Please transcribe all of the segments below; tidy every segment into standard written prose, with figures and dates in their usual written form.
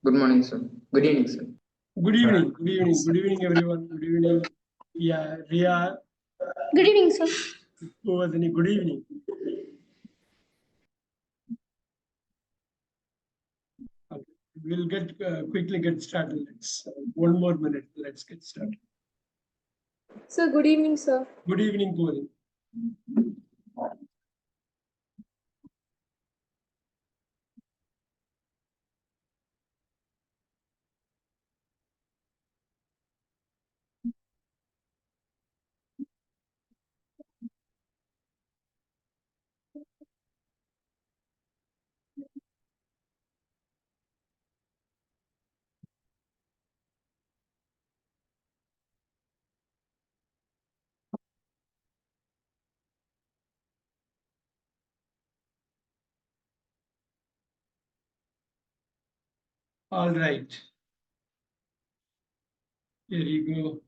Good morning, sir. Good evening, sir. Good evening. Good evening. Good evening, everyone. Good evening. Yeah, Ria. Good evening, sir. Good evening. Okay. We'll get quickly get started. Let's one more minute. Let's get started. Sir, good evening, sir. Good evening, Puvadini. All right. Here you go.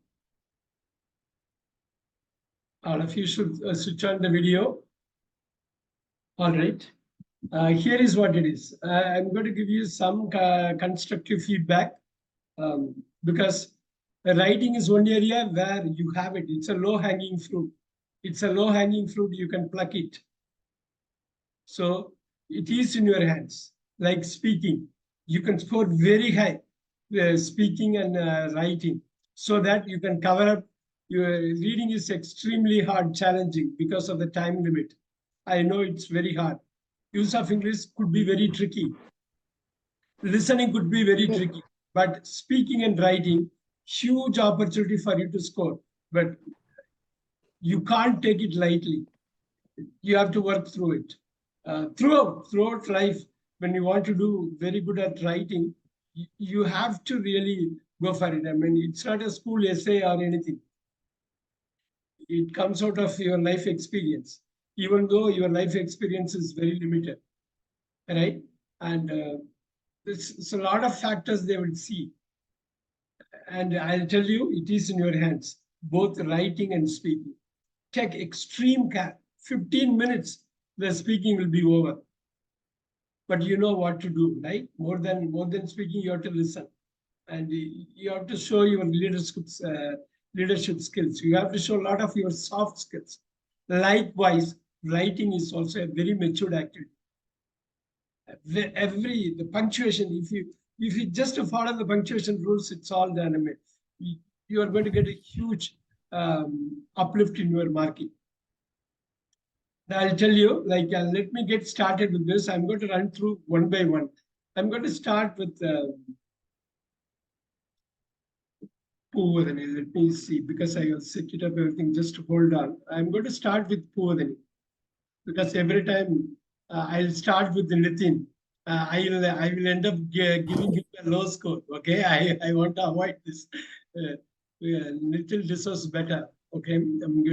All of you should switch on the video. All right. Here is what it is. I'm going to give you some constructive feedback because writing is one area where you have it. It's a low-hanging fruit. It's a low-hanging fruit. You can pluck it. So it is in your hands. Like speaking, you can score very high speaking and writing so that you can cover up. Your reading is extremely hard, challenging because of the time limit. I know it's very hard. Use of English could be very tricky. Listening could be very tricky, but speaking and writing, huge opportunity for you to score. But you can't take it lightly. You have to work through it. Throughout life, when you want to do very good at writing, you have to really go for it. I mean, it's not a school essay or anything. It comes out of your life experience, even though your life experience is very limited, right? And it's a lot of factors they will see. And I'll tell you, it is in your hands, both writing and speaking. Take extreme care. 15 minutes, the speaking will be over. But you know what to do, right? More than speaking, you have to listen. And you have to show your leadership skills. You have to show a lot of your soft skills. Likewise, writing is also a very matured activity. The punctuation, if you just follow the punctuation rules, it's all done. You are going to get a huge uplift in your marking. I'll tell you, let me get started with this. I'm going to run through one by one. I'm going to start with Puvadini. Let me see, because I will set it up everything. Just hold on. I'm going to start with Puvadini, because every time I'll start with the Nitin. I will end up giving him a low score. Okay, I want to avoid this. Little deserves better. Okay, I'm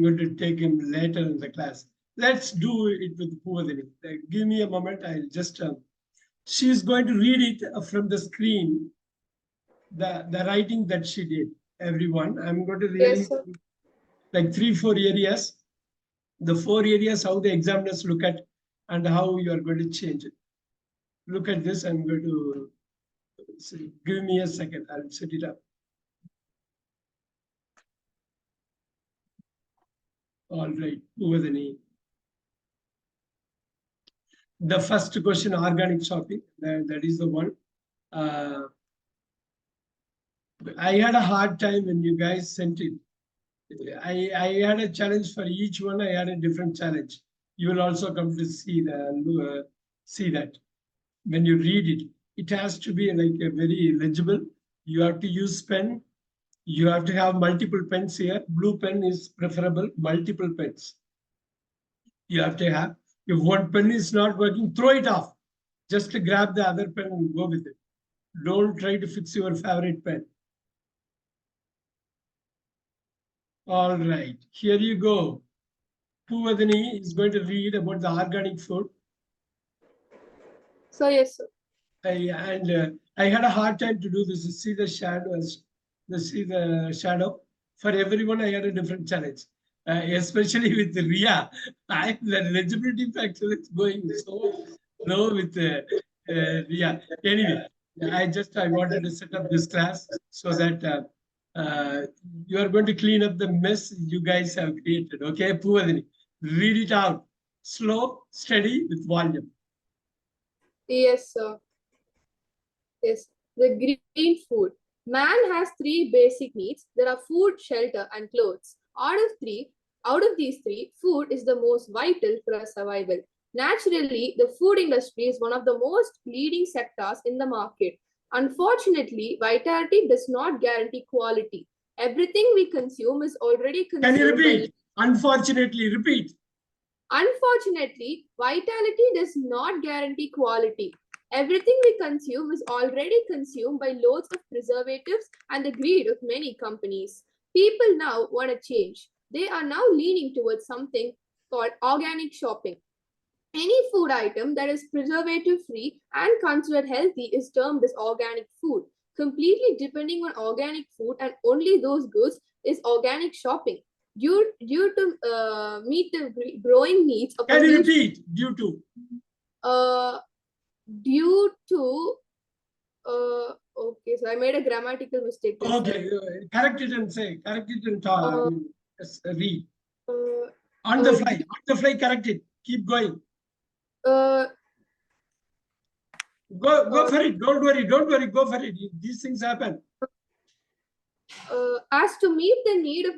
going to take him later in the class. Let's do it with Puvadini. Give me a moment. I'll just. She's going to read it from the screen. The writing that she did. Everyone, I'm going to really like 3-4 areas. The 4 areas how the examiners look at and how you are going to change it. Look at this. I'm going to see. Give me a second. I'll set it up. All right, Puvadini. The first question, organic shopping. That is the one. I had a hard time when you guys sent it. I had a challenge for each one. I had a different challenge. You will also come to see that when you read it. It has to be like a very legible. You have to use pen. You have to have multiple pens here. Blue pen is preferable. Multiple pens. You have to have. If one pen is not working, throw it off. Just to grab the other pen and go with it. Don't try to fix your favorite pen. All right, here you go. Puvadini is going to read about the organic food. So yes, sir. I had a hard time to do this. See the shadows. See the shadow. For everyone, I had a different challenge. especially with Ria. The legibility factor is going so low with Ria. Anyway, I wanted to set up this class so that you are going to clean up the mess you guys have created. Okay, Puvadini, read it out. Slow, steady, with volume. Yes, sir. Yes. The green food. Man has three basic needs. There are food, shelter, and clothes. Out of these three, food is the most vital for our survival. Naturally, the food industry is one of the most leading sectors in the market. Unfortunately, vitality does not guarantee quality. Everything we consume is already Can you consumed by. repeat? Unfortunately, repeat. Unfortunately, vitality does not guarantee quality. Everything we consume is already consumed by loads of preservatives and the greed of many companies. People now want to change. They are now leaning towards something called organic shopping. Any food item that is preservative free and considered healthy is termed as organic food. Completely depending on organic food and only those goods is organic shopping. Due to meet the growing needs of Can a you huge, repeat? Due to. Due to okay, so I made a grammatical mistake. Okay, correct it and say, correct it and talk. Uh, Read. uh, On the fly, correct it. Keep going. uh, Go for it. Don't worry, go for it. These things happen. as to meet the need of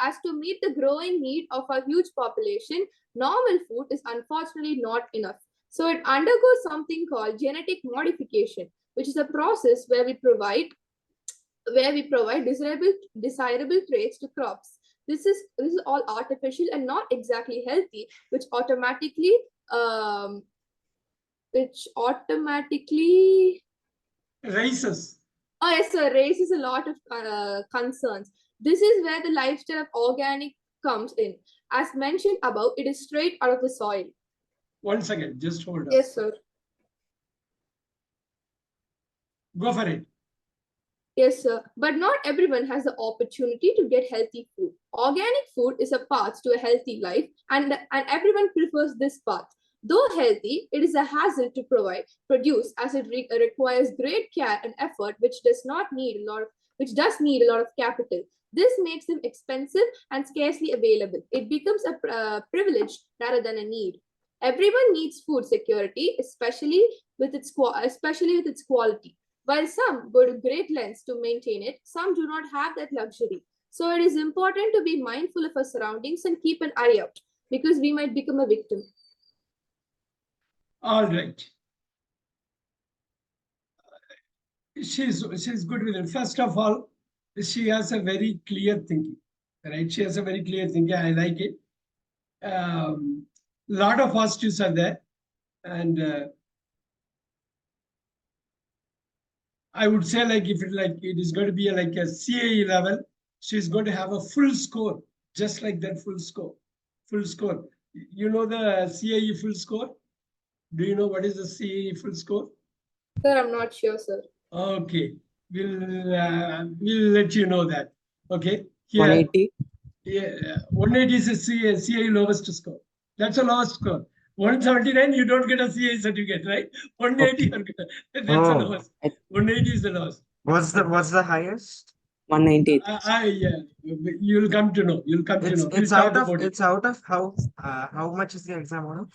as to meet the growing need of a huge population, normal food is unfortunately not enough. So it undergoes something called genetic modification, which is a process where we provide desirable traits to crops. This is all artificial and not exactly healthy, um, which automatically Races. Oh, yes, sir. Raises a lot of concerns. This is where the lifestyle of organic comes in. As mentioned above, it is straight out of the soil. One second, just hold on. Yes, sir. Go for it. Yes, sir. But not everyone has the opportunity to get healthy food. Organic food is a path to a healthy life, and everyone prefers this path. Though healthy, it is a hassle to produce, as it requires great care and effort, which does need a lot of capital. This makes them expensive and scarcely available. It becomes a privilege rather than a need. Everyone needs food security, especially with its quality. While some go to great lengths to maintain it, some do not have that luxury. So it is important to be mindful of our surroundings and keep an eye out, because we might become a victim. All right. She's good with it. First of all, she has a very clear thinking, right? She has a very clear thinking. I like it. Lot of positives are there, and I would say, like, if it is going to be like a CAE level, she's going to have a full score, just like that. Full score. You know the CAE full score? Do you know what is the CAE full score? Sir, I'm not sure, sir. Okay, we'll let you know that. Okay, here 180. Yeah, 180 is a CAE lowest score. That's a lowest score. 179, you don't get a CAE certificate, right? 180, that's the lowest. 180 is the lowest. What's the highest? 190. You'll come to know. You'll come to know. It's out of how much is the exam order?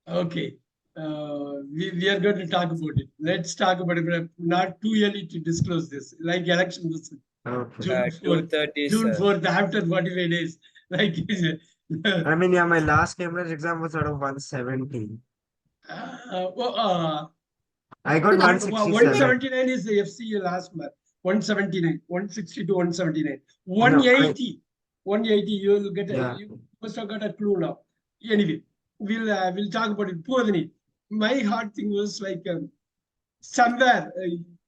Okay. We are going to talk about it. Let's talk about it, but not too early to disclose this. Like election was Okay. June 4th. 2:30, June sir. 4th, after 45 days. Like, I mean, yeah, my last Cambridge exam was out of 170. I got 167. 179 is the FCU last month. 179, 160 to 179. 180. 180, you'll get you must have got a clue now. Anyway, we'll talk about it. Poorly. My hard thing was like somewhere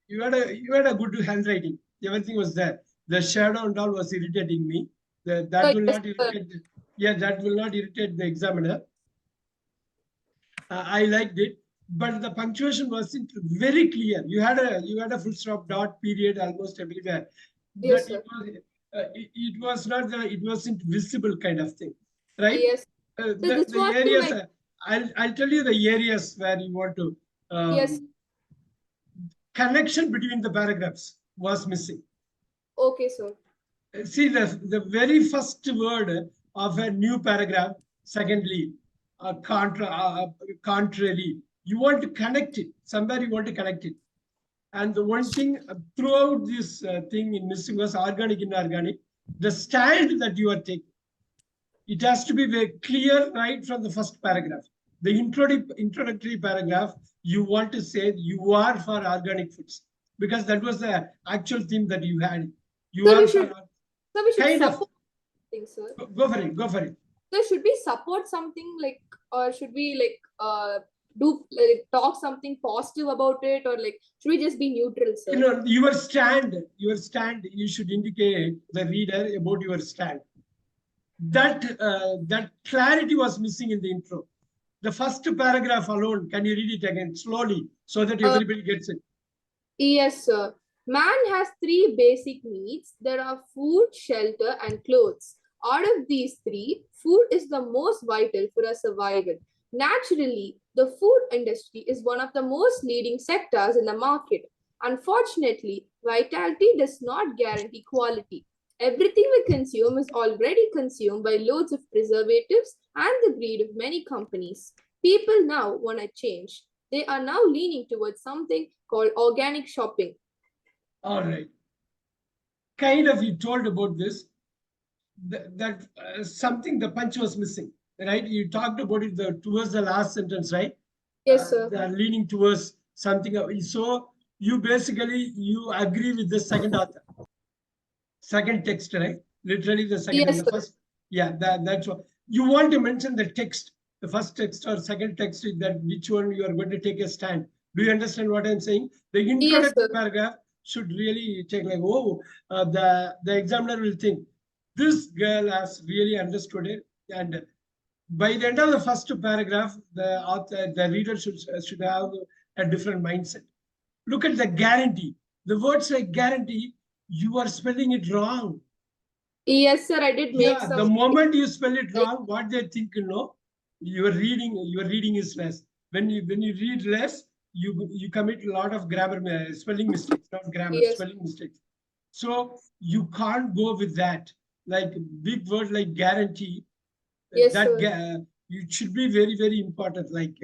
you had a good handwriting. Everything was there. The shadow and all was irritating me. That will not irritate. That will not irritate the examiner. I liked it, but the punctuation wasn't very clear. You had a full stop, dot, period, almost everywhere. Yes, But sir. it was not it wasn't visible kind of thing, right? Yes. The this was areas, like, I'll tell you the areas where you want to, yes. connection between the paragraphs was missing. Okay, sir. See the very first word of a new paragraph, secondly, contrary, you want to connect it, somewhere you want to connect it. And the one thing throughout this thing in missing was organic, inorganic, the stand that you are taking. It has to be very clear right from the first paragraph. The introductory paragraph, you want to say you are for organic foods because that was the actual theme that you had. You So are we for should, so we should kind of support something, sir. go for it. Go for it. So should we support something like, or should we like do like talk something positive about it, or like should we just be neutral, sir? You know, your stand. You should indicate the reader about your stand. That clarity was missing in the intro. The first paragraph alone, can you read it again slowly so that everybody gets it? Yes, sir. Man has three basic needs. There are food, shelter, and clothes. Out of these three, food is the most vital for our survival. Naturally, the food industry is one of the most leading sectors in the market. Unfortunately, vitality does not guarantee quality. Everything we consume is already consumed by loads of preservatives and the greed of many companies. People now want to change. They are now leaning towards something called organic shopping. All right. Kind of you told about this, that something, the punch was missing, right? You talked about it towards the last sentence, right? Yes, sir. They are leaning towards something. So you basically, you agree with the second author, second text, right? Literally the second Yes, and the sir. first. Yeah, that's what you want to mention, the text, the first text or second text, is that which one you are going to take a stand. Do you understand what I'm saying? The Yes, introductory sir. paragraph should really take like, oh, the examiner will think this girl has really understood it. And by the end of the first paragraph, the author, the reader should have a different mindset. Look at the guarantee. The words like guarantee, you are spelling it wrong. Yes, sir. I did make Yeah, the some. moment you spell it wrong, what they think, you know, your reading is less. When you read less, you commit a lot of grammar spelling mistakes, not grammar, Yes. spelling mistakes. So you can't go with that. Like big word like guarantee, Yes, that sir. it should be very, very important. Like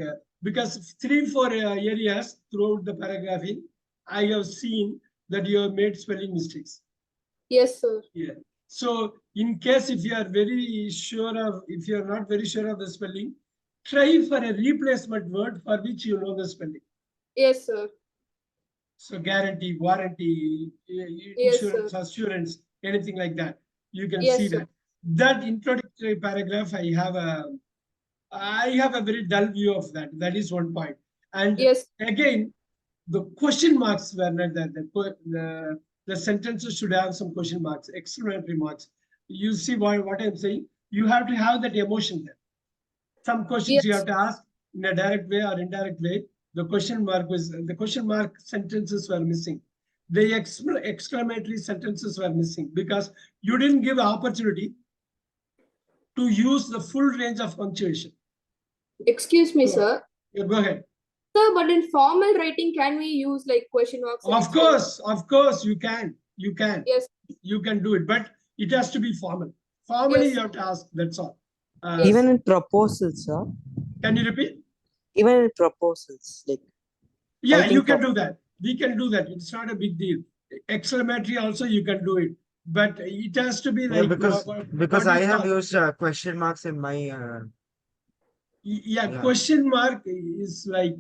because 3-4 areas throughout the paragraphing, I have seen that you have made spelling mistakes. Yes, sir. Yeah. So in case if you are very sure of, if you are not very sure of the spelling, try for a replacement word for which you know the spelling. Yes, sir. So guarantee, warranty, Yes, sir. insurance, assurance, anything like that. You can Yes, see sir. that. That introductory paragraph, I have a very dull view of that. That is one point. And Yes. again, the question marks were not there. The sentences should have some question marks, exclamatory marks. You see what I'm saying? You have to have that emotion there. Some questions you Yes. have to ask in a direct way or indirect way. The question mark sentences were missing. The exclamatory sentences were missing because you didn't give opportunity to use the full range of punctuation. Excuse me, So, sir. yeah, go ahead. Sir, but in formal writing, can we use like question marks? Of course, you can. Yes. You can do it, but it has to be formal. Formally, Yes. you have to ask. That's all. Yes. Even in proposals, sir. Can you repeat? Even in proposals, like Yeah, writing you can do that. We can do that. It's not a big deal. Exclamatory also you can do it, but it has to be yeah, like because what I you have call. used question marks in my Yeah, yeah. question mark is like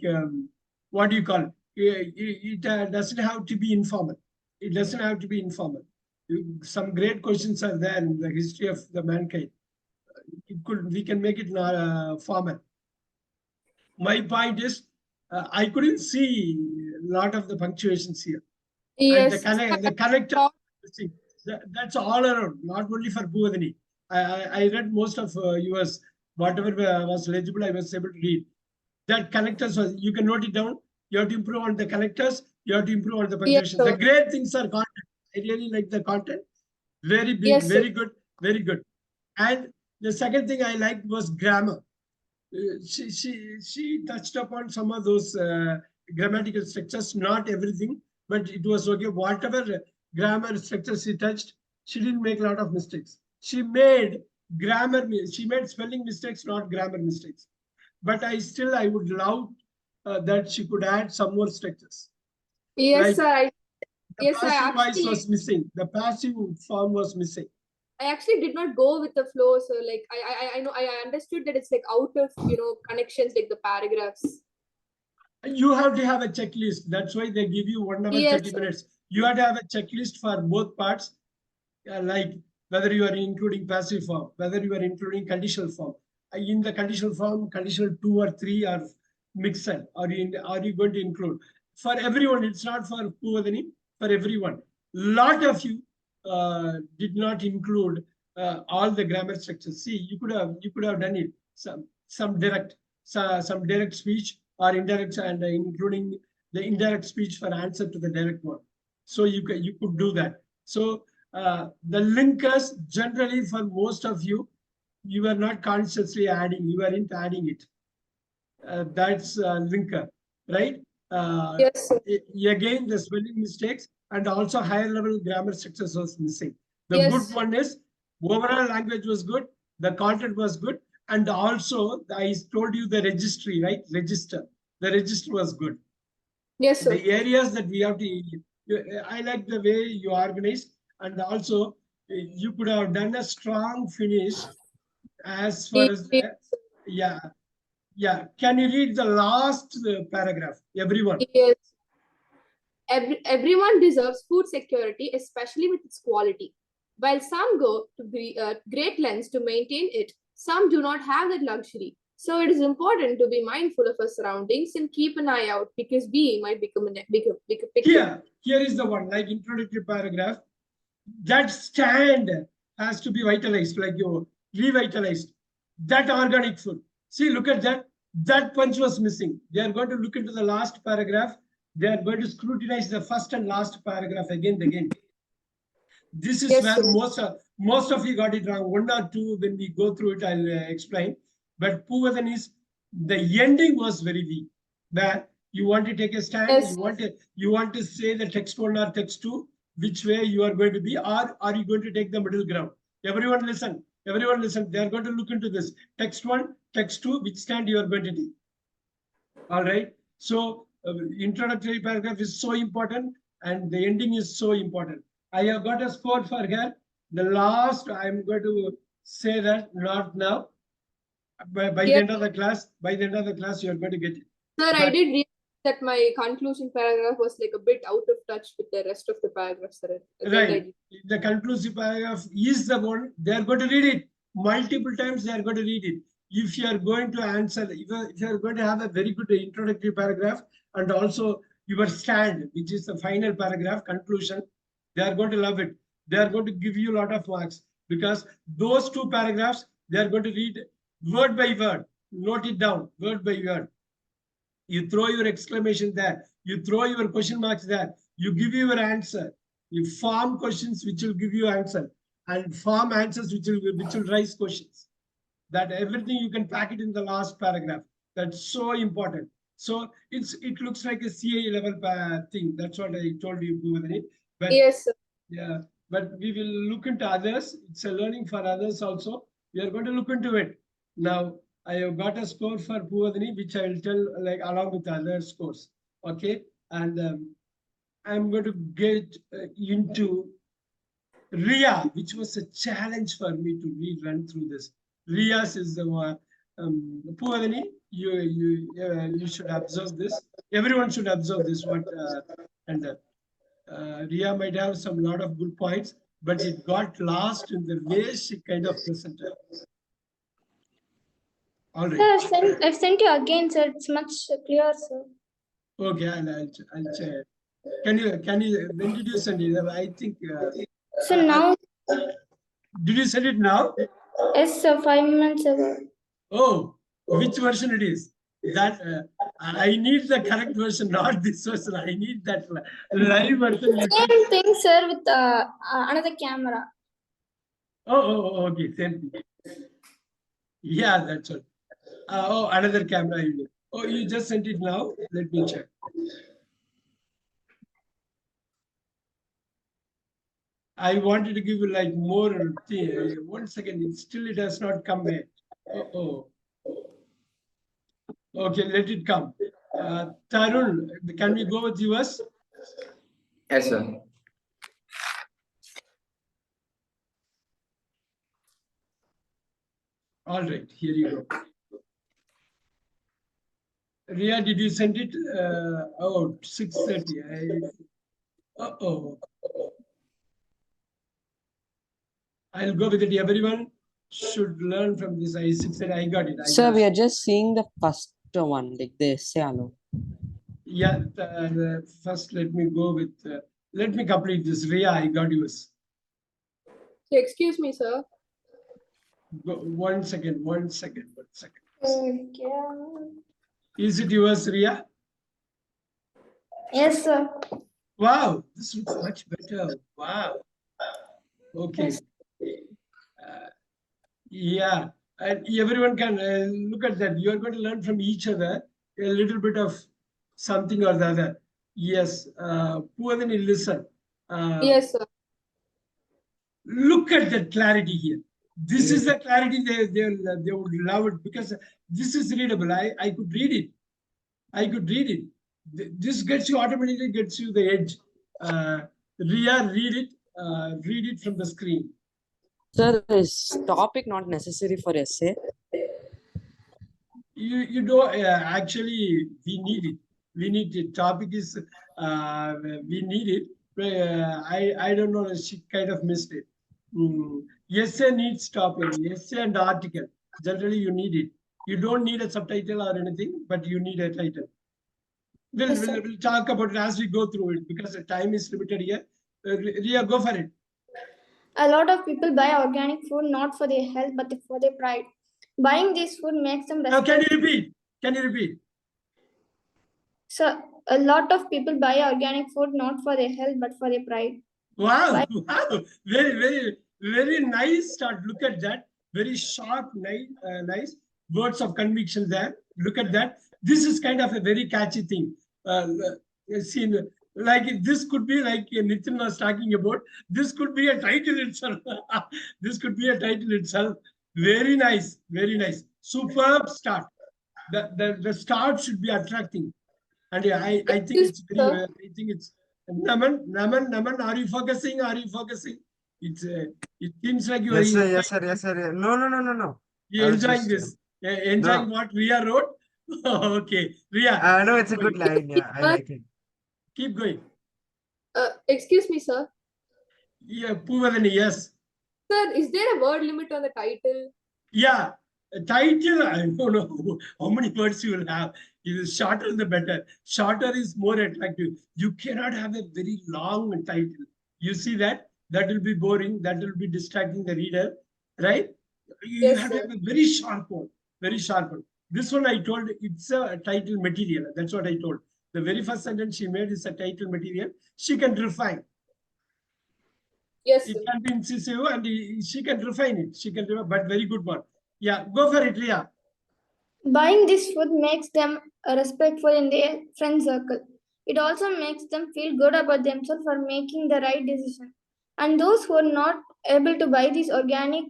what do you call it? It doesn't have to be informal. It doesn't have to be informal. Some great questions are there in the history of the mankind. We can make it formal. My point is, I couldn't see a lot of the punctuations here, and Yes. the connector. See, that's all around, not only for Bhuvatini. I read most of yours, whatever was legible, I was able to read. That connectors was, you can note it down. You have to improve on the connectors. You have to improve on the Yes, punctuation. The sir. great things are content. I really like the content. Very big, Yes, sir. very good, very good. And the second thing I liked was grammar. She touched upon some of those grammatical structures, not everything, but it was okay. Whatever grammar structures she touched, she didn't make a lot of mistakes. She made spelling mistakes, not grammar mistakes. But I would love that she could add some more structures. Yes, Like sir. the Yes, sir. passive voice Actually, was missing. The passive form was missing. I actually did not go with the flow. So like I know I understood that it's like out of connections like the paragraphs. You have to have a checklist. That's why they give you 1 hour, Yes, 30 sir. minutes. You have to have a checklist for both parts, like whether you are including passive form, whether you are including conditional form. In the conditional form, conditional 2 or 3 are mixed. Are you going to include? For everyone, it's not for Puvadini, for everyone. Lot of you did not include all the grammar structures. See, you could have done it. Some direct speech or indirect, and including the indirect speech for answer to the direct one. So you could do that. So the linkers, generally for most of you, you are not consciously adding, you aren't adding it. That's linker, right? Yes, sir. Again, the spelling mistakes and also higher level grammar structures was missing. The Yes. good one is overall language was good, the content was good, and also I told you the registry, right? The register was good. Yes, sir. The areas that we have to, I like the way you organized, and also you could have done a strong finish as far as, yeah. Can you read the last paragraph, everyone? Yes. Everyone deserves food security, especially with its quality. While some go to great lengths to maintain it, some do not have that luxury. So it is important to be mindful of our surroundings and keep an eye out because we might become a bigger picture. Here is the one, like introductory paragraph. That stand has to be vitalized, like you revitalized. That organic food. See, look at that. That punch was missing. They are going to look into the last paragraph. They are going to scrutinize the first and last paragraph again and again. This is Yes, where sir. most of you got it wrong. 1 or 2, when we go through it, I'll explain. But Puvadhan is, the ending was very weak. That you want to take a stand, Yes. you want to say the text 1 or text 2, which way you are going to be, or are you going to take the middle ground? Everyone listen. Everyone listen. They are going to look into this. Text 1, text 2, which stand you are going to take. All right. So introductory paragraph is so important, and the ending is so important. I have got a score for her. The last, I'm going to say that not now. By the Yes. end of the class, you are going to get it. Sir, I But- did realize that my conclusion paragraph was like a bit out of touch with the rest of the paragraphs, sir. Right. The conclusive paragraph is the one they are going to read it multiple times. They are going to read it. If you are going to answer, if you are going to have a very good introductory paragraph and also your stand, which is the final paragraph conclusion, they are going to love it. They are going to give you a lot of marks because those 2 paragraphs they are going to read word by word. Note it down, word by word. You throw your exclamation there. You throw your question marks there. You give your answer. You form questions which will give you answer, and form answers which will raise questions. That everything you can pack it in the last paragraph. That's so important. So it looks like a CA level thing. That's what I told you, Bhuvadini. But Yes, sir. yeah, but we will look into others. It's a learning for others also. We are going to look into it. Now, I have got a score for Puvadini, which I will tell like along with other scores. Okay. And I'm going to get into RIA, which was a challenge for me to run through this. RIA's is the one. Puvadini, you should observe this. Everyone should observe this. Ria might have some lot of good points, but it got lost in the way she kind of presented. All right. Sir, I've sent you again, sir. It's much clearer, sir. Okay, I'll check. Can you? When did you send it? I think. So now, Did you send it now? yes, sir, 5 minutes ago. Oh, which version it is? That I need the correct version, not this version. I need that live version. Same thing, sir, with another camera. Okay, same thing. Yeah, that's all. Oh, another camera. Oh, you just sent it now? Let me check. I wanted to give you like more. 1 second, it has not come yet. Oh. Okay, let it come. Tarun, can we go with yours? Yes, sir. All right, here you go. Ria, did you send it? 6:30. Uh-oh. I'll go with it. Everyone should learn from this. I 6:30. I got it. Sir, we are just seeing the first one, like the essay alone. Yeah, first let me go with, let me complete this. Ria, I got yours. Excuse me, sir. Go, 1 second. Okay. Is it yours, Ria? Yes, sir. Wow, this looks much better. Wow. Okay. Yes. Yeah, and everyone can look at that. You are going to learn from each other a little bit of something or the other. Yes, Puvadini, listen. Yes, sir. Look at the clarity here. This is the clarity they would love it because this is readable. I could read it. This gets you automatically gets you the edge. Ria, read it from the screen. Sir, is topic not necessary for essay? You know, actually we need it. We need it. Topic is we need it. I don't know. She kind of missed it. Essay needs topic. Essay and article. Generally, you need it. You don't need a subtitle or anything, but you need a title. We'll talk about it as we go through it because the time is limited here. Ria, go for it. A lot of people buy organic food not for their health but for their pride. Buying this food makes them Now, can you repeat? Can you repeat? So a lot of people buy organic food not for their health but for their pride. Wow, wow, very nice start. Look at that. Very sharp, nice words of conviction there. Look at that. This is kind of a very catchy thing. See, like this could be like Nitin was talking about. This could be a title itself. This could be a title itself. Very nice, very nice. Superb start. The start should be attracting. And I think it's very, I think it's Naman, are you focusing? Are you focusing? It seems like you are Yes, sir. Yes, sir. No. you're I was enjoying just, this. Enjoying no. what Ria wrote? Okay, Ria. No, it's a good line. Yeah, I like it. Keep going. Excuse me, sir. Yeah, Puvadani, yes. Sir, is there a word limit on the title? Yeah, title, I don't know how many words you will have. The shorter, the better. Shorter is more attractive. You cannot have a very long title. You see that? That will be boring. That will be distracting the reader, right? You Yes, have to sir. have a very sharp one. Very sharp one. This one I told it's a title material. That's what I told. The very first sentence she made is a title material. She can refine. Yes, It sir. can be incisive and she can refine it. She can refine, but very good one. Yeah, go for it, Ria. Buying this food makes them respectful in their friend circle. It also makes them feel good about themselves for making the right decision. And those who are not able to buy this organic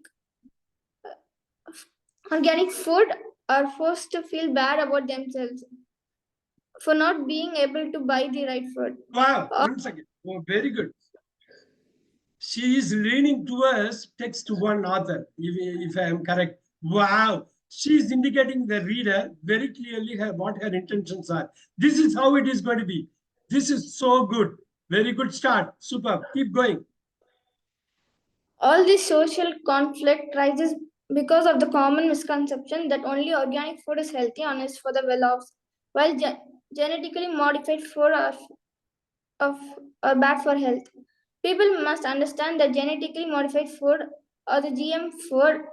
food are forced to feel bad about themselves for not being able to buy the right food. Wow, 1 second. Oh, very good. She is leaning towards text one author, if I am correct. Wow. She is indicating the reader very clearly what her intentions are. This is how it is going to be. This is so good. Very good start. Super. Keep going. All this social conflict rises because of the common misconception that only organic food is healthy and is for the well-off, while genetically modified food are bad for health. People must understand that genetically modified food or the GM food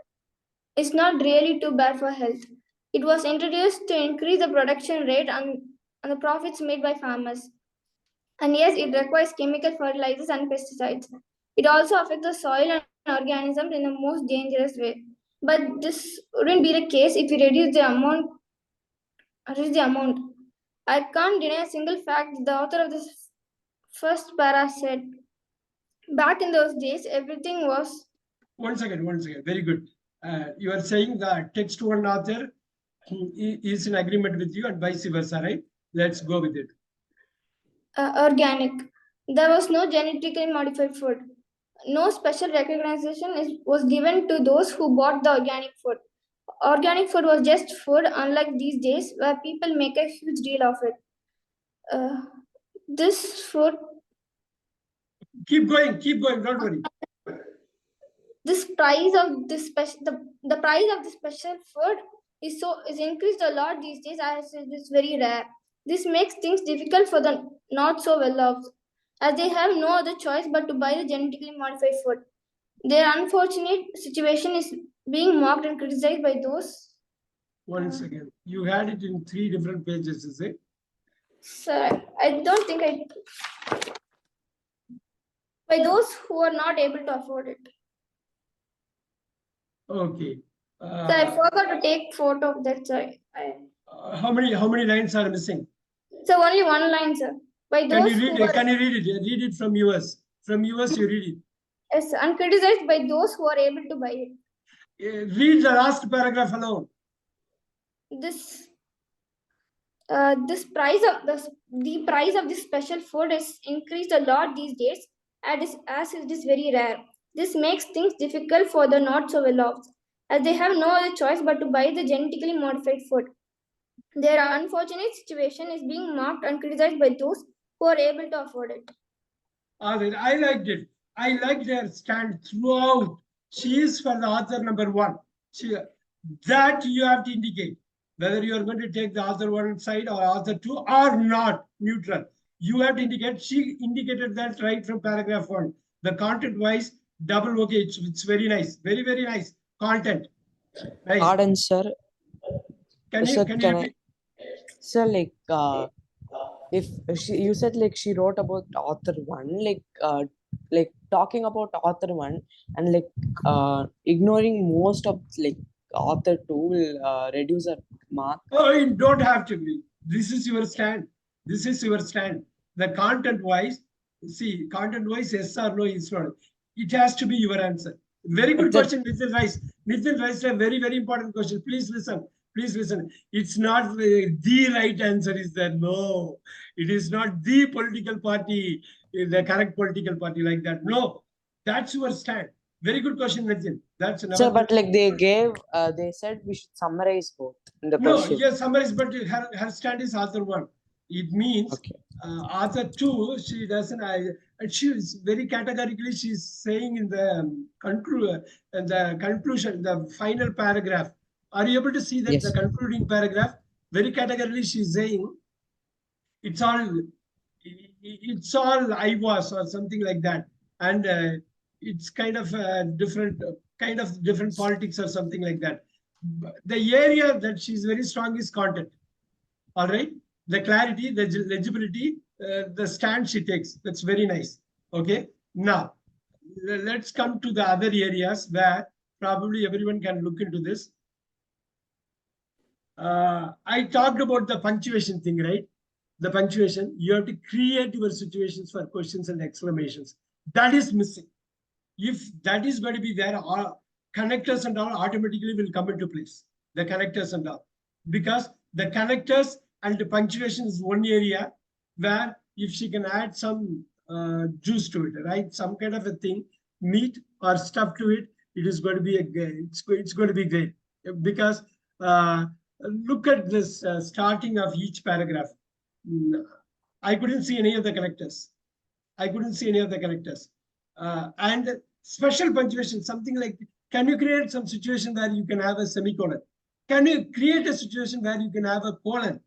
is not really too bad for health. It was introduced to increase the production rate and the profits made by farmers. And yes, it requires chemical fertilizers and pesticides. It also affects the soil and organisms in the most dangerous way. But this wouldn't be the case if we reduce the amount. I can't deny a single fact. The author of this first para said, back in those days, everything was. One second. Very good. You are saying the text one author is in agreement with you and vice versa, right? Let's go with it. Organic. There was no genetically modified food. No special recognition was given to those who bought the organic food. Organic food was just food, unlike these days where people make a huge deal of it. This food. Keep going. Don't worry. This price of this special, the price of the special food is increased a lot these days, as it is very rare. This makes things difficult for the not so well off, as they have no other choice but to buy the genetically modified food. Their unfortunate situation is being mocked and criticized by those. One second. You had it in 3 different pages, is it? Sir, I don't think by those who are not able to afford it. Okay. So I forgot to take photo of that. Sorry. How many lines are missing? So only one line, sir. By those Can you read it? Read it from yours. From yours, you read it. Yes, uncriticized by those who are able to buy it. Read the last paragraph alone. This price of the price of this special food is increased a lot these days, as it is very rare. This makes things difficult for the not so well off, as they have no other choice but to buy the genetically modified food. Their unfortunate situation is being mocked and criticized by those who are able to afford it. I liked it. I liked her stand throughout. She is for the author number 1. That you have to indicate whether you are going to take the author 1 side or author 2 or not, neutral. You have to indicate. She indicated that right from paragraph 1. The content wise, double okay. It's very nice. Very, very nice. Content. Nice. Pardon, sir. Can Sir, you repeat? Sir, like, if you said like she wrote about author 1, like talking about author 1 and like ignoring most of like author 2 will reduce her mark. Oh, you don't have to be. This is your stand. The content wise, see, content wise, yes or no is not. It has to be your answer. Very good question, Mr. Rice. Mr. Rice, a very, very important question. Please listen. It's not the right answer is there. No, it is not the political party, the correct political party like that. No, that's your stand. Very good question, Nitin. That's another. Sir, but like they said we should summarize both in the question. Yes, summarize, but her stand is author 1. It means okay. Author 2, she doesn't. And she is very categorically. She's saying in the conclusion, the final paragraph. Are you able to see that? Yes. The concluding paragraph? Very categorically, she's saying it's all I was or something like that, and it's kind of different politics or something like that. The area that she's very strong is content. All right, the clarity, the legibility, the stand she takes. That's very nice. Okay, now let's come to the other areas where probably everyone can look into this. I talked about the punctuation thing, right? The punctuation, you have to create your situations for questions and exclamations. That is missing. If that is going to be there, connectors and all automatically will come into place. The connectors and all. Because the connectors and the punctuation is one area where if she can add some juice to it, right? Some kind of a thing, meat or stuff to it, it is going to be it's going to be great. Because look at this starting of each paragraph. I couldn't see any of the connectors. And special punctuation, something like, can you create some situation where you can have a semicolon? Can you create a situation where you can have a colon?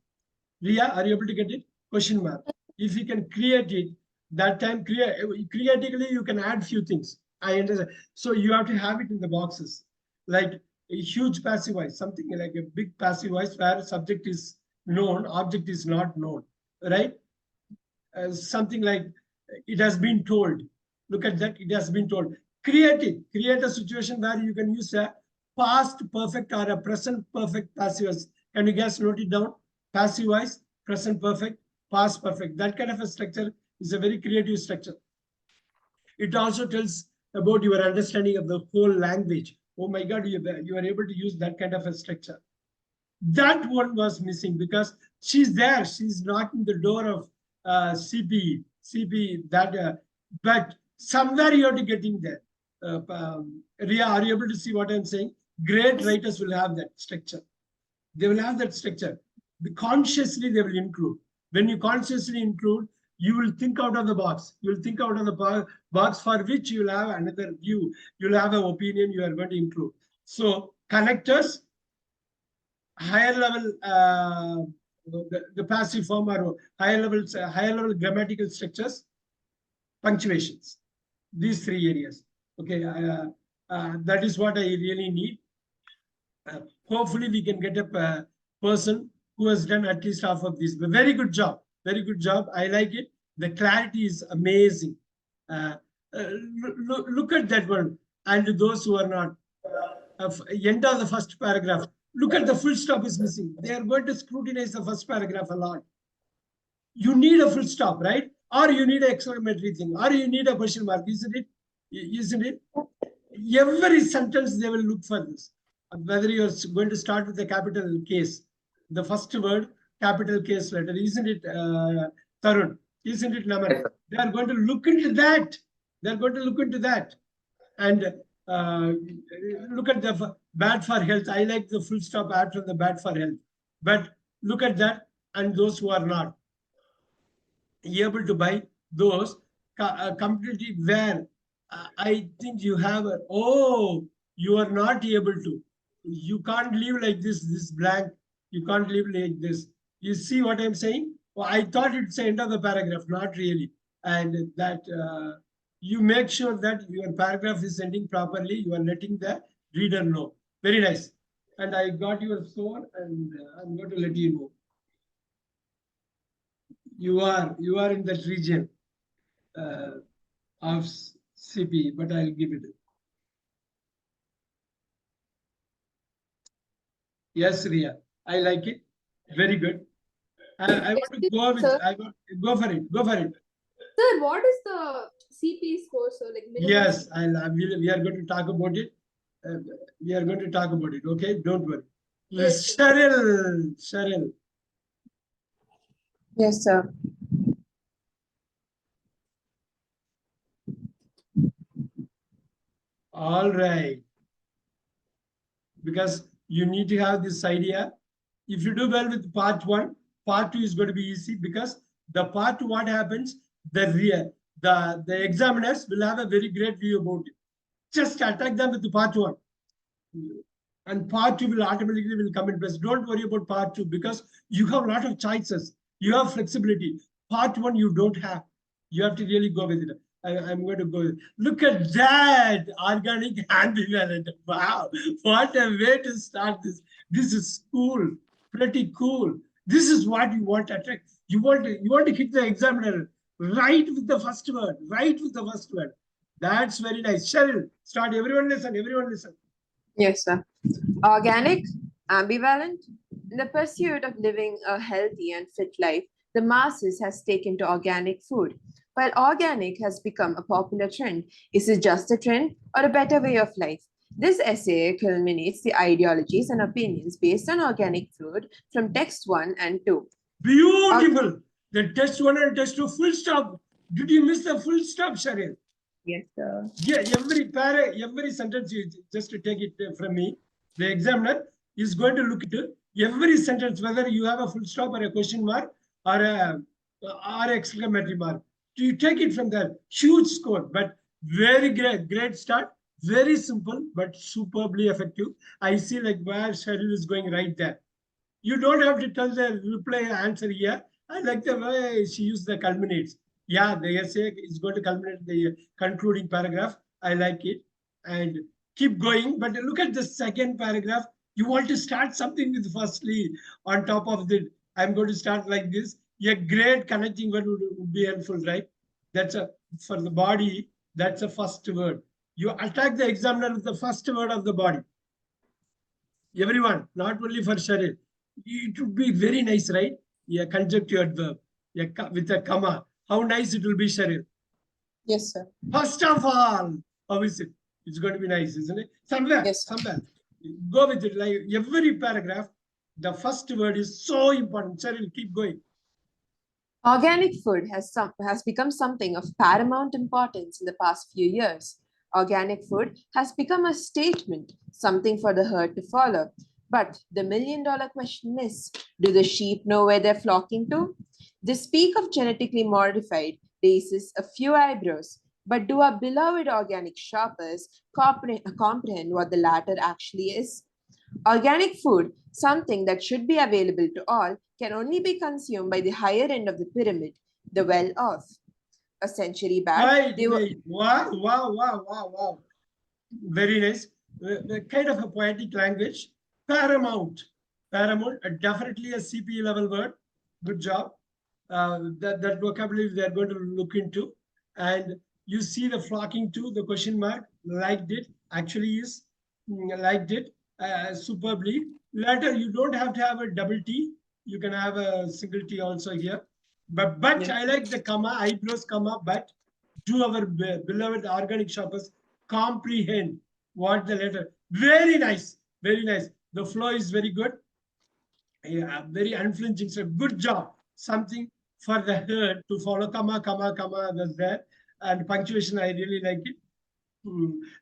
Ria, are you able to get it? Question mark. If you can create it, that time creatively you can add few things. I understand. So you have to have it in the boxes, like a huge passive voice, something like a big passive voice where subject is known, object is not known, right? Something like it has been told. Look at that, it has been told. Create a situation where you can use a past perfect or a present perfect passive voice. Can you guys note it down? Passive voice, present perfect, past perfect. That kind of a structure is a very creative structure. It also tells about your understanding of the whole language. Oh my God, you are able to use that kind of a structure. That one was missing because she's there. She's knocking the door of CPE. But somewhere you have to get in there. Ria, are you able to see what I'm saying? Great writers will have that structure. They will have that structure. Consciously, they will include. When you consciously include, you will think out of the box. You will think out of the box for which you will have another view. You will have an opinion you are going to include. So connectors, higher level, the passive form or higher level grammatical structures, punctuations. These three areas. Okay, that is what I really need. Hopefully, we can get a person who has done at least half of this. But very good job. Very good job. I like it. The clarity is amazing. Look at that one. And those who are not. End of the first paragraph. Look at the full stop is missing. They are going to scrutinize the first paragraph a lot. You need a full stop, right? Or you need an exclamatory thing, or you need a question mark, isn't it? Isn't it? Every sentence they will look for this. Whether you're going to start with a capital case, the first word, capital case letter, isn't it, Tarun? Isn't it, Naman? Yes, sir. They are going to look into that. They're going to look into that. And look at the bad for health. I like the full stop after the bad for health. But look at that, and those who are not able to buy those completely where I think you have a, you are not able to. You can't leave like this blank. You can't leave like this. You see what I'm saying? Well, I thought it's the end of the paragraph, not really. And that you make sure that your paragraph is ending properly. You are letting the reader know. Very nice. And I got your score, and I'm going to let you know. You are in that region of CPE, but I'll give it. Yes, Ria, I like it. Very good. I want to go with. Go for it. Go for it. Sir, what is the CPE score, sir? Like minimum? Yes, we are going to talk about it. We are going to talk about it. Okay, don't worry. Yes, Cheryl. Yes, sir. All right. Because you need to have this idea. If you do well with part 1, part 2 is going to be easy because the part 2, what happens, the examiners will have a very great view about it. Just attack them with the part 1. And part 2 will automatically come in place. Don't worry about part 2 because you have a lot of choices. You have flexibility. Part 1 you don't have. You have to really go with it. I'm going to go. Look at that organic ambivalent. Wow, what a way to start this. This is cool, pretty cool. This is what you want to attract. You want to hit the examiner right with the first word. Right with the first word. That's very nice. Cheryl, start. Everyone listen. Everyone listen. Yes, sir. Organic, ambivalent. In the pursuit of living a healthy and fit life, the masses has taken to organic food. While organic has become a popular trend, is it just a trend or a better way of life? This essay culminates the ideologies and opinions based on organic food from text 1 and 2. Beautiful. The text 1 and text 2 full stop. Did you miss the full stop, Cheryl? Yes, sir. Yeah, every sentence, you just to take it from me, the examiner is going to look at every sentence, whether you have a full stop or a question mark or a exclamatory mark. You take it from there. Huge score, but very great start. Very simple, but superbly effective. I see like where Cheryl is going right there. You don't have to tell the reply answer here. I like the way she used the culminates. Yeah, the essay is going to culminate the concluding paragraph. I like it. And keep going. But look at the second paragraph. You want to start something with firstly on top of the, I'm going to start like this. A great connecting word would be helpful, right? That's a, for the body, that's a first word. you attack the examiner with the first word of the body. Everyone, not only for Sharil. It would be very nice, right? A conjunctive adverb with a comma. How nice it will be, Sharil. Yes, sir. First of all, how is it? It's going to be nice, isn't it? Somewhere, Yes, sir. somewhere. Go with it. Like every paragraph, the first word is so important. Sharil, keep going. Organic food has become something of paramount importance in the past few years. Organic food has become a statement, something for the herd to follow. But the million-dollar question is, do the sheep know where they're flocking to? They speak of genetically modified, raises a few eyebrows. But do our beloved organic shoppers comprehend what the latter actually is? Organic food, something that should be available to all, can only be consumed by the higher end of the pyramid, the well-off. A century back, they were... Wow, wow, wow, wow, wow. Very nice. Kind of a poetic language. Paramount. Paramount, definitely a CPE level word. Good job. That vocabulary they are going to look into. And you see the flocking to, the question mark, liked it, actually is liked it superbly. Later, you don't have to have a double T. You can have a single T also here. But I like the comma, eyebrows, comma, but do our beloved organic shoppers comprehend what the letter. Very nice, very nice. The flow is very good. Yeah, very unflinching. So good job. Something for the herd to follow. Comma, comma, comma was there. And punctuation, I really like it.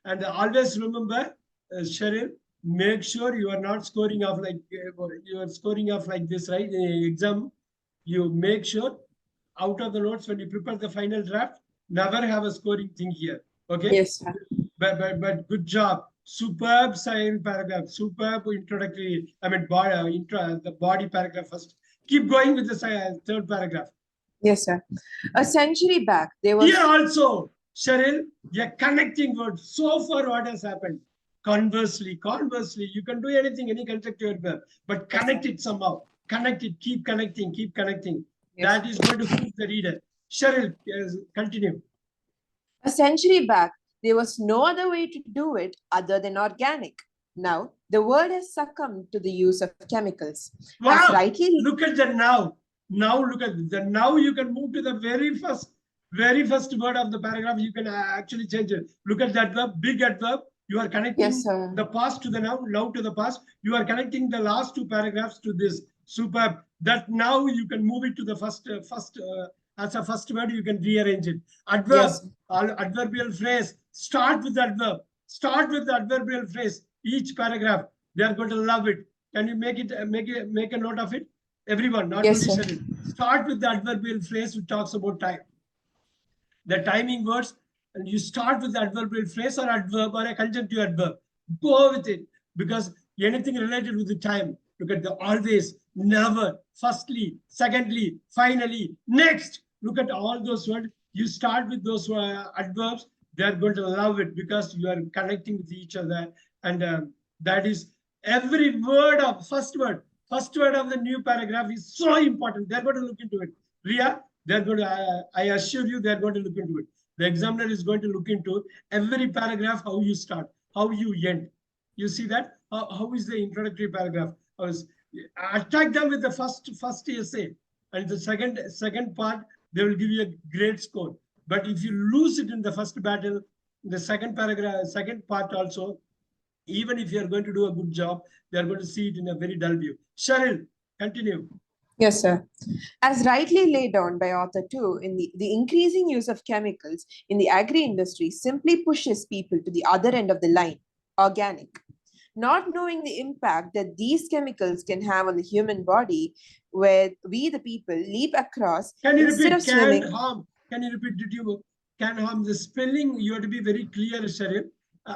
And always remember, Cheryl, make sure you are not scoring off like you are scoring off like this, right? In exam, you make sure out of the notes when you prepare the final draft, never have a scoring thing here. Okay. Yes, sir. But good job. Superb sign paragraph. Superb introductory. I mean, the body paragraph first. Keep going with the third paragraph. Yes, sir. A century back, there was... Here also, Cheryl, a connecting word. So far, what has happened? Conversely, you can do anything, any constructive verb, but connect it somehow. Connect it, keep connecting, keep connecting. Yes. That is going to hook the reader. Cheryl, continue. A century back, there was no other way to do it other than organic. Now, the world has succumbed to the use of chemicals. Wow! As rightly... Look at the now. Now look at the now. You can move to the very first word of the paragraph. You can actually change it. Look at that verb, big adverb. You are connecting the past to the now to the past. You are connecting the last two paragraphs to this. Superb. That now you can move it to the first as a first word. You can rearrange it. Adverb, adverbial phrase. Start with the adverb. Start with the adverbial phrase. Each paragraph. They are going to love it. Can you make a note of it? Everyone, not only Cheryl. Start with the adverbial phrase which talks about time. The timing words, and you start with the adverbial phrase or adverb or a conjunctive adverb. Go with it, because anything related with the time. Look at the always, never, firstly, secondly, finally, next. Look at all those words. You start with those adverbs. They are going to love it because you are connecting with each other. And that is every word of first word of the new paragraph is so important. They're going to look into it. Ria, they're going to, I assure you, they're going to look into it. The examiner is going to look into every paragraph, how you start, how you end. You see that? How is the introductory paragraph? Attack them with the first essay. And the second part, they will give you a great score. But if you lose it in the first battle, the second part also, even if you are going to do a good job, they are going to see it in a very dull view. Cheryl, continue. Yes, sir. As rightly laid down by author 2, in the increasing use of chemicals in the agri-industry simply pushes people to the other end of the line, organic. Not knowing the impact that these chemicals can have on the human body, where we, the people, leap across... Can you repeat can harm? Can you repeat, did you can harm? The spelling, you have to be very clear, Cheryl.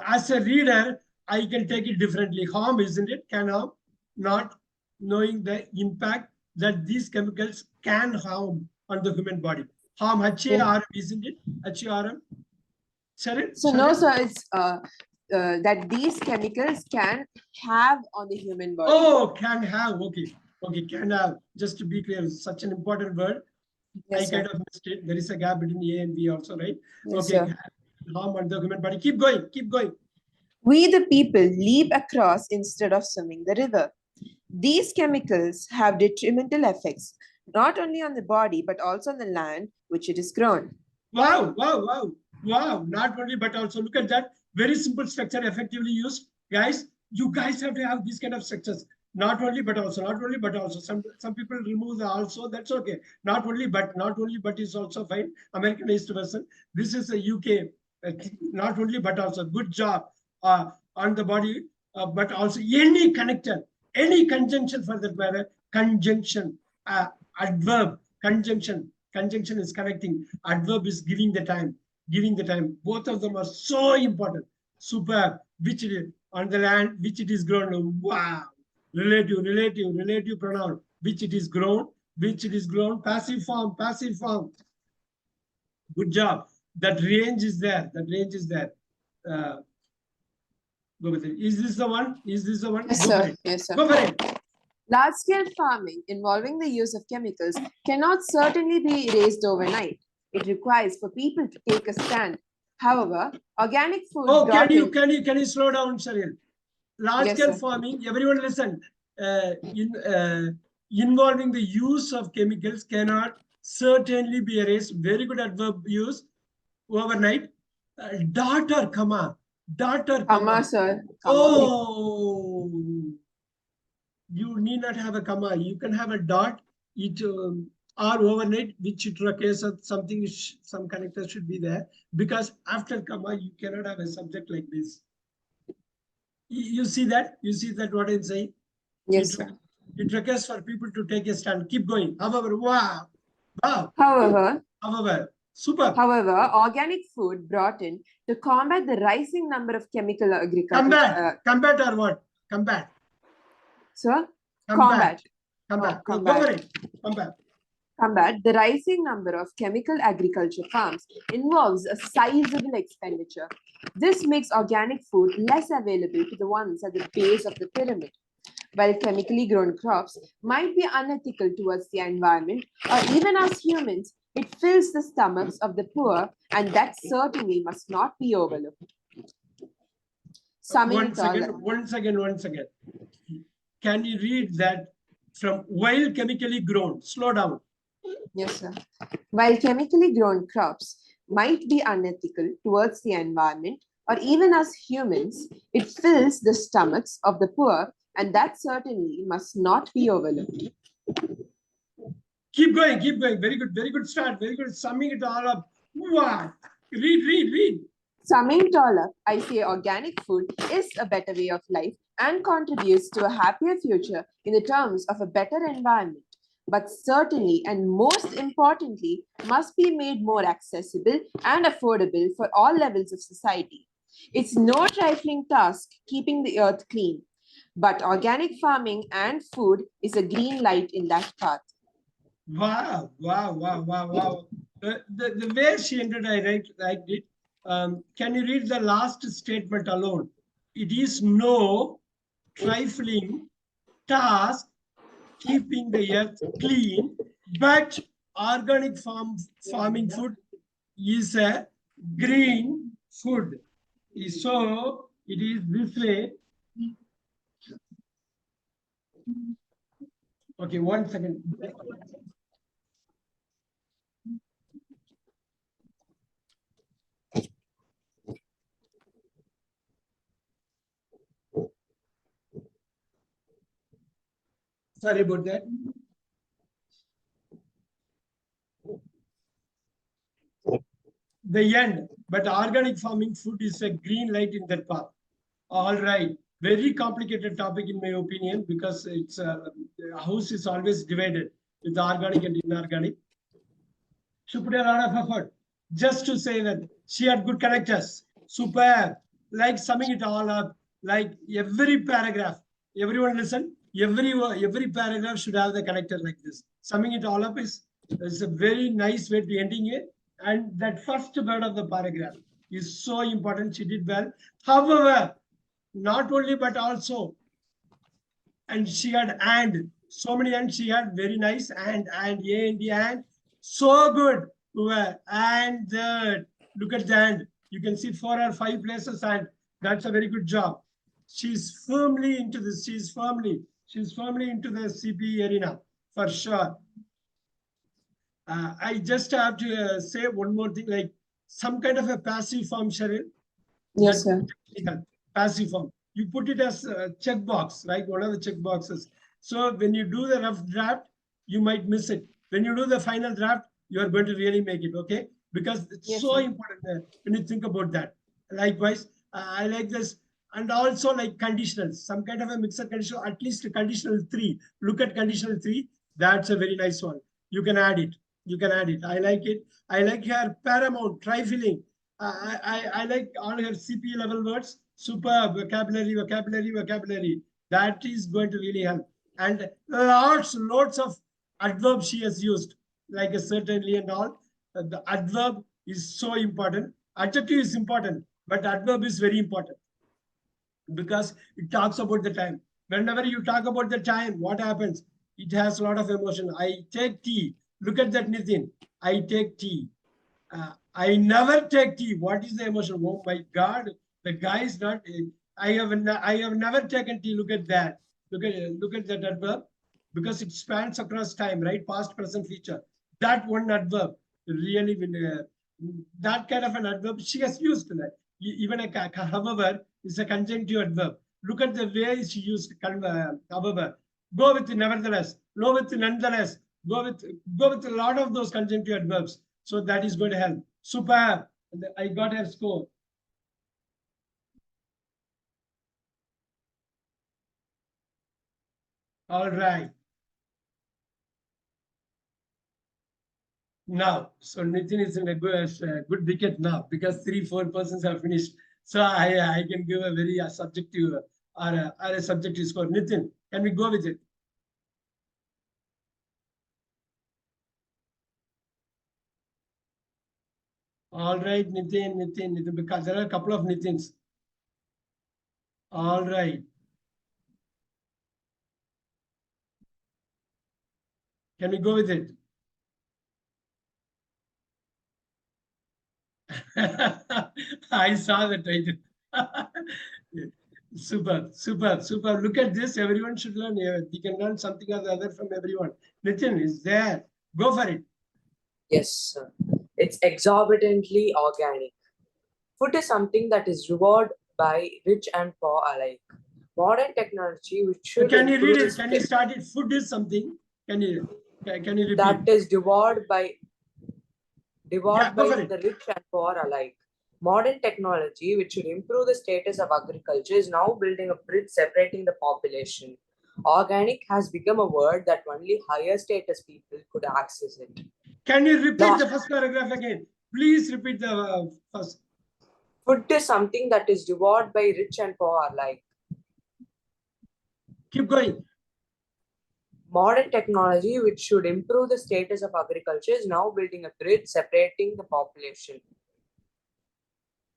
As a reader, I can take it differently. Harm, isn't it? Can harm. Not knowing the impact that these chemicals can harm on the human body. Harm, H-A-R-M, isn't it? H-A-R-M. Cheryl? So no, sir, it's that these chemicals can have on the human body. Oh, can have. Okay. Okay, can have. Just to be clear, such an important word. Yes, I kind of missed it. There is a gap between A and B also, right? Yes, okay. Sir. harm on the human body. Keep going, keep going. We, the people, leap across instead of swimming the river. These chemicals have detrimental effects not only on the body but also on the land which it is grown. Wow, wow, wow, wow. Not only, but also look at that. Very simple structure effectively used. Guys, you guys have to have these kind of structures. Not only, but also, not only, but also. Some people remove the also, that's okay. Not only, but is also fine. Americanized version. This is a UK, not only, but also. Good job on the body, but also any connector, any conjunction for that matter, conjunction, adverb, conjunction. Conjunction is connecting. Adverb is giving the time. Giving the time. Both of them are so important. Superb. Which it is on the land, which it is grown. Wow. Relative pronoun. Which it is grown. Which it is grown. Passive form. Passive form. Good job. That range is there. That range is there. Go with it. Is this the one? Is this the one? Yes, Go sir. for it. Yes, sir. Go for it. Large-scale farming involving the use of chemicals cannot certainly be erased overnight. It requires for people to take a stand. However, organic food Oh, brought in- can you slow down, Sharil? Large Yes, scale sir. farming, everyone listen. Involving the use of chemicals cannot certainly be erased. Very good adverb use overnight. Daughter, comma. Daughter, comma. sir. Oh, you need not have a comma. You can have a dot. It or overnight, which it requires something. Some connector should be there because after comma you cannot have a subject like this. You see that? You see that what I'm saying? Yes, sir. It requires for people to take a stand. Keep going. However, wow. However, Super. organic food brought in to combat the rising number of chemical agriculture. Combat or what? Combat. Sir? Combat. Oh, Go combat. for it. Combat the rising number of chemical agriculture farms involves a sizable expenditure. This makes organic food less available to the ones at the base of the pyramid. While chemically grown crops might be unethical towards the environment or even as humans, it fills the stomachs of the poor, and that certainly must not be overlooked. One second. Can you read that from while chemically grown? Slow down. Yes, sir. While chemically grown crops might be unethical towards the environment or even as humans, it fills the stomachs of the poor, and that certainly must not be overlooked. Keep going. Very good start. Very good. Summing it all up. Wow. Read. Summing it all up, I say organic food is a better way of life and contributes to a happier future in the terms of a better environment, but certainly and most importantly must be made more accessible and affordable for all levels of society. It's no trifling task keeping the earth clean, but organic farming and food is a green light in that path. Wow. The way she ended, I liked it. Can you read the last statement alone? It is no trifling task keeping the earth clean, but organic farming food is a green food. So it is this way. Okay, 1 second. Sorry about that. The end, but organic farming food is a green light in that path. All right. Very complicated topic in my opinion, because it's the house is always divided with organic and inorganic. She put a lot of effort just to say that she had good connectors. Superb. Like summing it all up, like every paragraph. Everyone listen. Every paragraph should have the connector like this. Summing it all up is a very nice way to ending it. And that first word of the paragraph is so important. She did well. However, not only but also, and she had so many and she had very nice and so good. And look at the end. You can see 4 or 5 places, and that's a very good job. She's firmly into this. She's firmly into the CPE arena for sure. I just have to say one more thing, like some kind of a passive form, Cheryl. Yes, That sir. technical, passive form. You put it as a checkbox, right? One of the check boxes. So when you do the rough draft, you might miss it. When you do the final draft, you are going to really make it, okay? Because it's Yes, so sir. important when you think about that. Likewise, I like this. And also like conditionals, some kind of a mixer conditional, at least conditional 3. Look at conditional 3. That's a very nice one. You can add it. You can add it. I like it. I like your paramount, trifilling. I like all her CPE level words. Superb vocabulary, vocabulary, vocabulary. That is going to really help. And lots of adverbs she has used, like a certainly and all. The adverb is so important. Adjective is important, but adverb is very important because it talks about the time. Whenever you talk about the time, what happens? It has a lot of emotion. I take tea. Look at that, Nitin. I take tea. I never take tea. What is the emotion? Oh my God, the guy is not. I have never taken tea. Look at that. Look at that adverb, because it spans across time, right? Past, present, future. That one adverb really will. That kind of an adverb she has used that. Even however is a conjunctive adverb. Look at the way she used however. Go with nevertheless. Go with nonetheless. Go with a lot of those conjunctive adverbs. So that is going to help. Super. I got a score. All right. Now, so Nitin is in a good wicket now because 3-4 persons have finished. So I can give a very subjective or a subjective score. Nitin, can we go with it? All right, Nitin, because there are a couple of Nitins. All right. Can we go with it? I saw the title. Super. Look at this. Everyone should learn. We can learn something or the other from everyone. Nitin is there. Go for it. Yes, sir. It's exorbitantly organic. Food is something that is rewarded by rich and poor alike. Modern technology, which should Can you read improve it? Can you start it? Food is something. Can you repeat? that is devoured by Yeah, go for it. the rich and poor alike. Modern technology, which should improve the status of agriculture, is now building a bridge separating the population. Organic has become a word that only higher status people could access it. Can you repeat the first paragraph again? Please repeat the first. Food is something that is devoured by rich and poor alike. Keep going. Modern technology, which should improve the status of agriculture, is now building a bridge separating the population.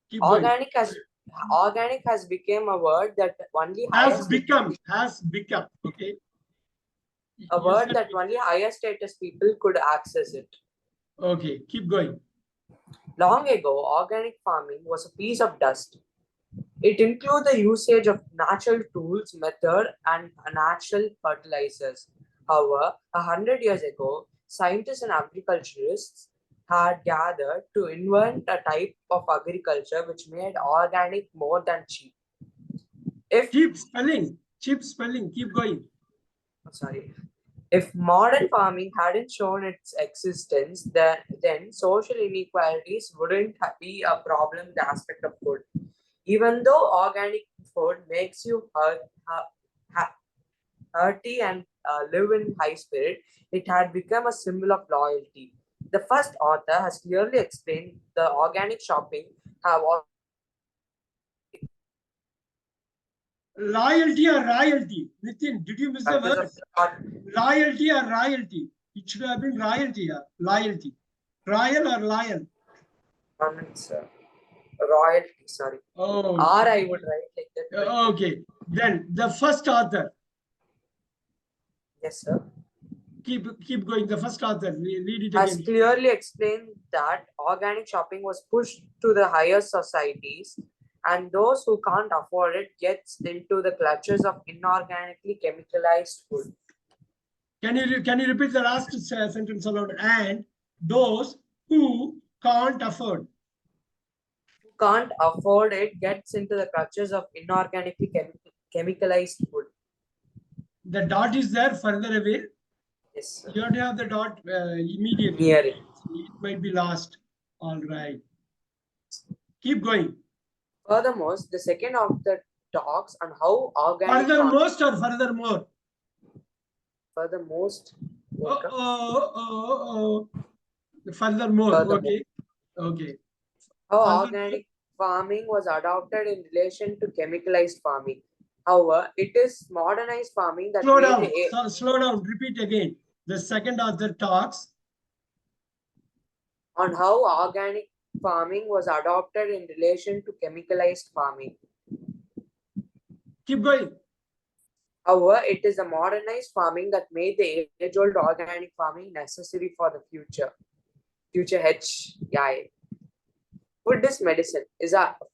Keep going. Organic has become a word that only Has become. Okay. A word that only higher status people could access it. Okay, keep going. Long ago, organic farming was a piece of dust. It included the usage of natural tools, method, and natural fertilizers. However, 100 years ago, scientists and agriculturists had gathered to invent a type of agriculture which made organic more than cheap. Keep spelling, keep going. If modern farming hadn't shown its existence, then social inequalities wouldn't be a problem in the aspect of food. Even though organic food makes you hearty and live in high spirit, it had become a symbol of loyalty. The first author has clearly explained the organic shopping have Loyalty or royalty? Nitin, did you miss the word? Loyalty or royalty? It should have been royalty. Loyalty. Royal or lion? Royalty, sorry. Oh. Or I would write like that. Okay. Then the first author. Yes, sir. Keep going. The first author, read it has again. clearly explained that organic shopping was pushed to the higher societies, and those who can't afford it gets into the clutches of inorganically chemicalized food. Can you repeat the last sentence aloud? And those who can't afford. Who can't afford it gets into the clutches of inorganically chemicalized food. The dot is there further away. Yes, sir. You have to have the dot immediately. Near it. It might be lost. All right. Keep going. Furthermore, the second of the talks on how organic Furthermost or furthermore? furthermost Furthermore. Furthermore. Okay. Okay. how Further- organic farming was adopted in relation to chemicalized farming. However, it is modernized farming that Slow made down. the Slow down. Repeat again. The second author talks on how organic farming was adopted in relation to chemicalized farming. Keep going. However, it is a modernized farming that made the age-old organic farming necessary for the future. Future H. Yeah. Food is medicine.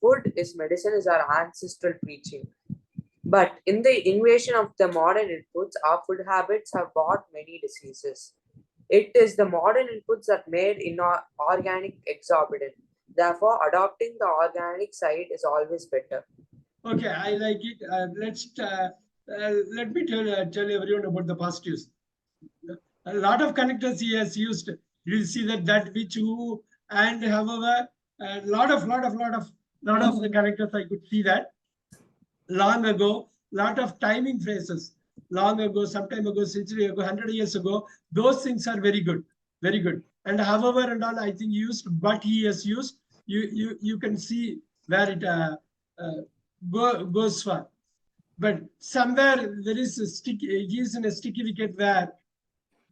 Food is medicine is our ancestral preaching. But in the invasion of the modern inputs, our food habits have brought many diseases. It is the modern inputs that made organic exorbitant. Therefore, adopting the organic side is always better. Okay, I like it. Let me tell everyone about the positives. A lot of connectors he has used. You see that which, who, and however, a lot of the connectors I could see that long ago. Lot of timing phrases. Long ago, some time ago, century ago, 100 years ago. Those things are very good, very good. And however and all, I think used, but he has used. You can see where it goes for. But somewhere there is a sticky, he is in a sticky wicket where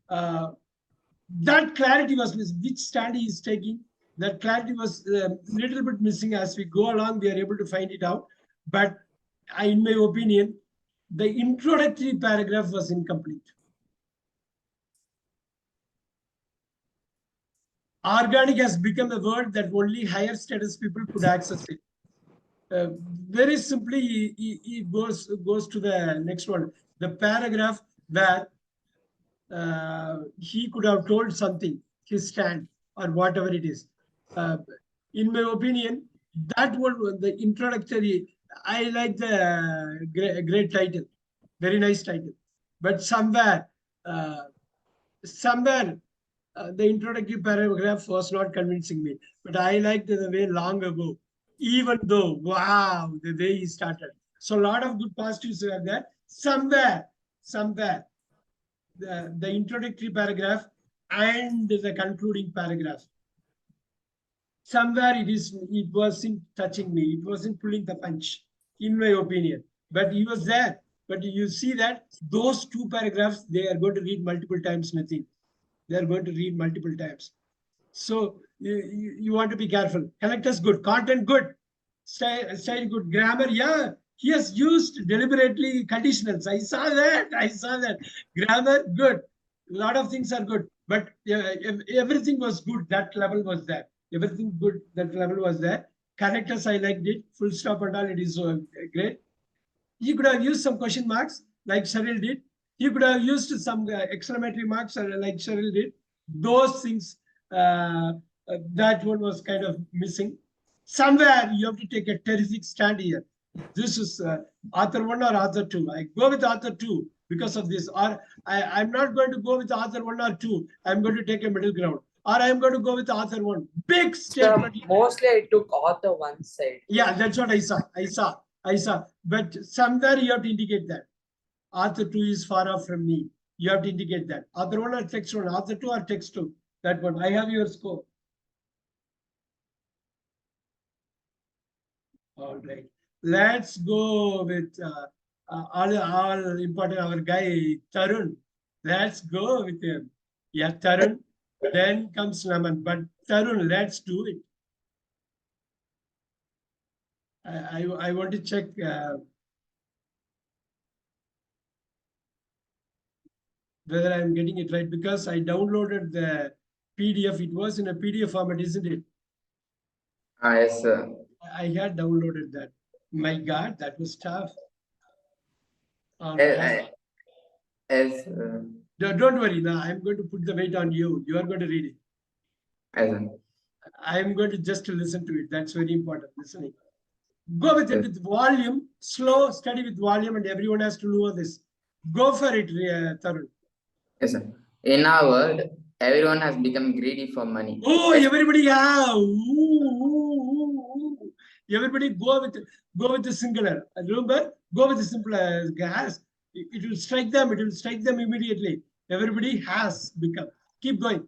that clarity was missing. Which stand he is taking, that clarity was a little bit missing. As we go along, we are able to find it out. But in my opinion, the introductory paragraph was incomplete. Organic has become a word that only higher status people could access it. Very simply, he goes to the next one. The paragraph where he could have told something, his stand or whatever it is. In my opinion, that one, the introductory, I like the great title, very nice title. But somewhere, the introductory paragraph was not convincing me. But I liked the way long ago, even though, wow, the way he started. So a lot of good positives were there. Somewhere, the introductory paragraph and the concluding paragraph. Somewhere it wasn't touching me. It wasn't pulling the punch, in my opinion. But he was there. But you see that those two paragraphs, they are going to read multiple times, Nitin. They are going to read multiple times. So you want to be careful. Connectors good, content good, style good, grammar, yeah. He has used deliberately conditionals. I saw that. Grammar good. A lot of things are good, but everything was good. That level was there. Everything good. That level was there. Characters, I liked it. Full stop and all. It is great. He could have used some question marks like Cheryl did. He could have used some exclamatory marks like Cheryl did. Those things, that one was kind of missing. Somewhere you have to take a terrific stand here. This is author 1 or author 2. I go with author 2 because of this. Or I'm not going to go with author 1 or 2. I'm going to take a middle ground. Or I'm going to go with author 1. Big statement. Mostly I took author 1 side. Yeah, that's what I saw. But somewhere you have to indicate that. Author 2 is far off from me. You have to indicate that. Author 1 or text 1, author 2 or text 2. That one. I have your score. All right. Let's go with all important, our guy Tarun. Let's go with him. Yeah, Tarun. Then comes Naman. But Tarun, let's do it. I want to check. whether I'm getting it right, because I downloaded the PDF. It was in a PDF format, isn't it? Yes, sir. I had downloaded that. My God, that was tough. All Yes, right. yes, sir. Don't worry. Now I'm going to put the weight on you. You are going to read it. Yes, sir. I'm going to just listen to it. That's very important. Listening. Go with it Yes. with volume, slow, steady with volume, and everyone has to know this. Go for it, Tarun. Yes, sir. In our world, everyone has become greedy for money. Oh, Yes, everybody, yeah. Ooh. Everybody go with the singular. Remember, go with the simpler gas. It will strike them. It will strike them immediately. Everybody has become. Keep going.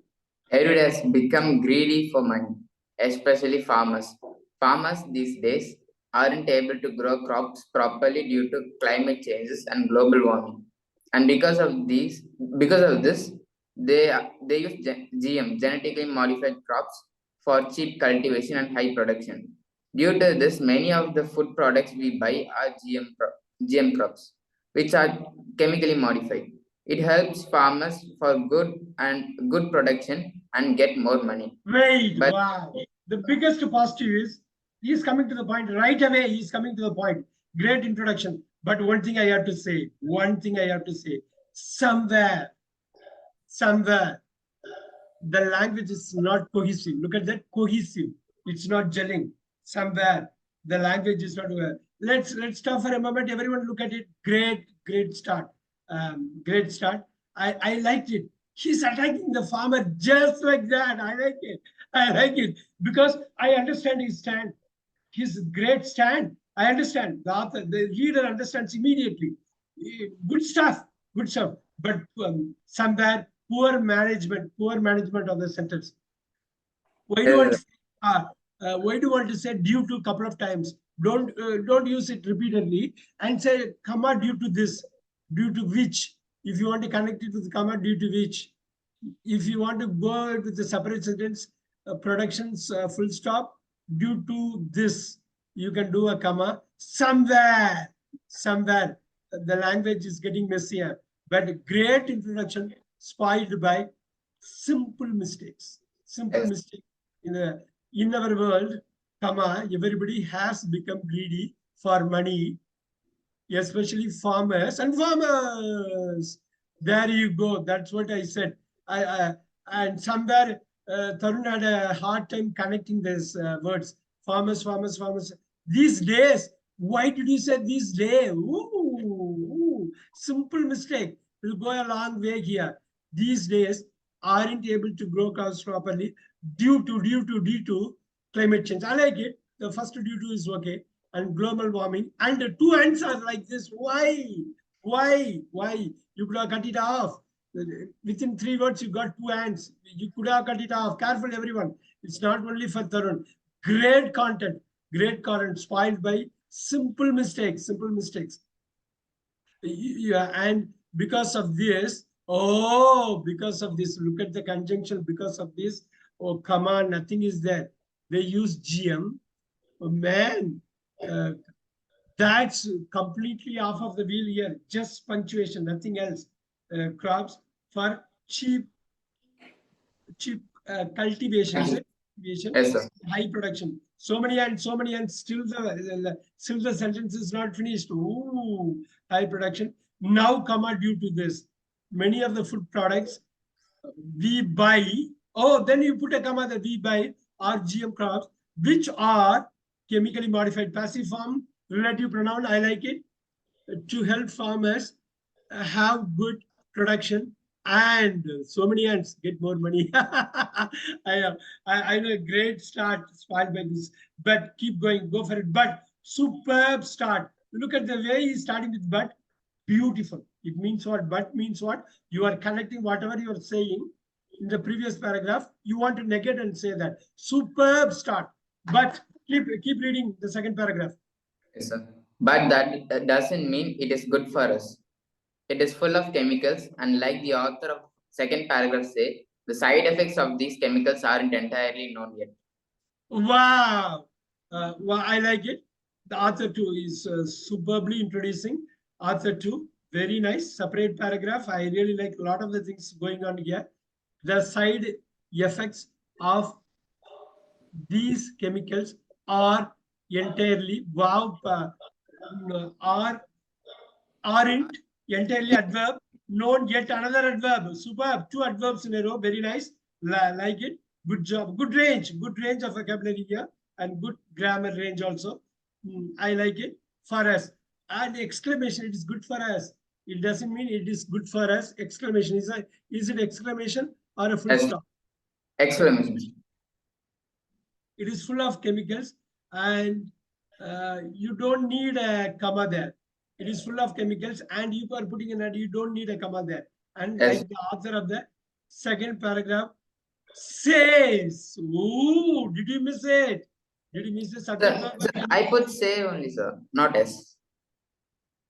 everyone has become greedy for money, especially farmers. Farmers these days aren't able to grow crops properly due to climate changes and global warming. And because of this, they use GM, genetically modified crops, for cheap cultivation and high production. Due to this, many of the food products we buy are GM crops, which are chemically modified. It helps farmers for good production and get more money. Wait, But wow. The biggest positive is he's coming to the point right away. He's coming to the point. Great introduction. But one thing I have to say, somewhere, the language is not cohesive. Look at that, cohesive. It's not gelling. Somewhere the language is not. Let's stop for a moment. Everyone look at it. Great start. Great start. I liked it. He's attacking the farmer just like that. I like it because I understand his stand. His great stand. I understand. The author, the reader understands immediately. Good stuff. Good stuff. But somewhere poor management of the sentence. Why do you want to say, why do you want to say due to a couple of times? Don't use it repeatedly and say comma due to this, due to which. If you want to connect it with comma due to which, if you want to go with the separate sentence, productions full stop due to this, you can do a comma somewhere. The language is getting messier, but great introduction spoiled by simple mistakes. Simple Yes. mistake in our world, comma, everybody has become greedy for money, especially farmers and farmers. There you go. That's what I said. And somewhere Tarun had a hard time connecting these words. Farmers. These days, why did you say these days? Ooh, simple mistake. Will go a long way here. These days aren't able to grow crops properly due to climate change. I like it. The first due to is okay, and global warming, and the two answers like this. Why? You could have cut it off. Within 3 words, you got 2 ants. You could have cut it off. Careful, everyone. It's not only for Tarun. Great content, spoiled by simple mistakes. Yeah, and because of this, look at the conjunction. Because of this, oh, come on, nothing is there. They use GM. Oh, man, that's completely off of the wheel here. Just punctuation, nothing else. Crops for cheap cultivation, Yes, sir. high production. So many and still the sentence is not finished. Ooh, high production. Now, comma due to this, many of the food products we buy. Oh, then you put a comma that we buy are GM crops, which are chemically modified. Passive form, relative pronoun. I like it, to help farmers have good production, and so many ants get more money. I know, great start spoiled by this, but keep going, go for it. But superb start. Look at the way he's starting with but. Beautiful. It means what? But means what? You are connecting whatever you are saying in the previous paragraph. You want to negate and say that. Superb start. But keep reading the second paragraph. Yes, sir. But that doesn't mean it is good for us. It is full of chemicals, and like the author of second paragraph say, the side effects of these chemicals aren't entirely known yet. Wow. Well, I like it. The author 2 is superbly introducing. Author 2, Very nice. Separate paragraph. I really like a lot of the things going on here. The side effects of these chemicals are entirely are aren't entirely adverb. Known yet another adverb. Superb. Two adverbs in a row. Very nice. Like it. Good job. Good range. Good range of vocabulary here and good grammar range also. I like it. For us. And exclamation. It is good for us. It doesn't mean it is good for us. Exclamation. Is it exclamation or a full Yes. stop? Exclamation. It is full of chemicals and you don't need a comma there. It is full of chemicals and you are putting in that you don't need a comma there. And Yes. like the author of the second paragraph says, ooh, did you miss it? Did you miss the subject? Sir, I put say only, sir, not S.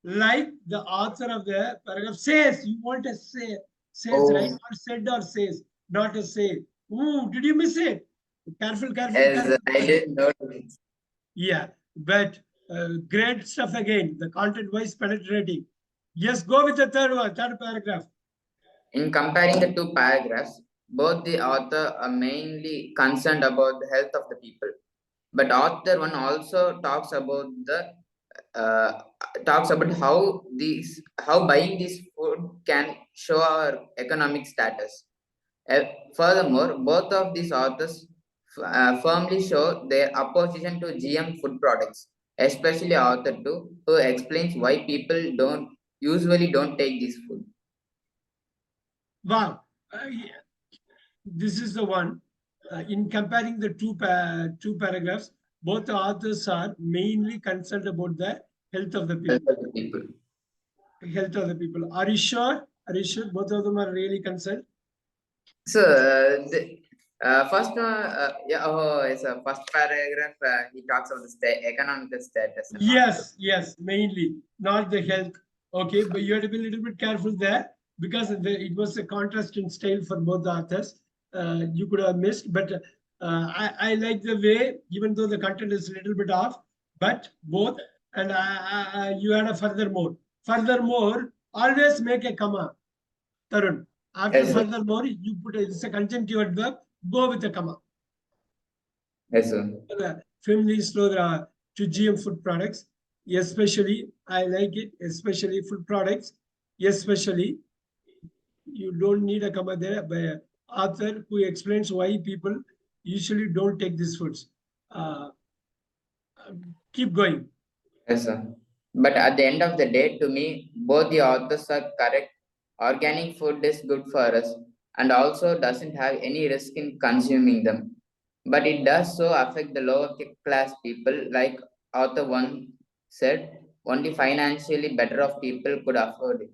Like the author of the paragraph says, you want a say, says, Oh. right? Or said or says, not a say. Ooh, did you miss it? Careful, careful, Yes, careful. I didn't notice. Yeah, but great stuff again. The content-wise penetrating. Yes, go with the third one, third paragraph. In comparing the two paragraphs, both the author are mainly concerned about the health of the people. But author one also talks about how buying this food can show our economic status. Furthermore, both of these authors firmly show their opposition to GM food products, especially author 2, who explains why people usually don't take this food. Wow, yeah. This is the one. In comparing the two paragraphs, both the authors are mainly concerned about the health of the people. Health of the people. Health of the people. Are you sure? Are you sure both of them are really concerned? So, first, it's a first paragraph. He talks about the economic status. Yes, yes, mainly, not the health. Okay, but you have to be a little bit careful there because it was a contrast in style for both the authors. You could have missed, but I like the way, even though the content is a little bit off, but both, and you had a furthermore. Furthermore, always make a comma, Tarun. After Yes, sir. furthermore, you put it's a conjunctive adverb, go with a comma. Yes, sir. Firmly slow to GM food products, especially I like it, especially food products, especially you don't need a comma there by author who explains why people usually don't take these foods. Keep going. Yes, sir. But at the end of the day, to me, both the authors are correct. Organic food is good for us and also doesn't have any risk in consuming them. But it does so affect the lower class people, like author one said, only financially better off people could afford it,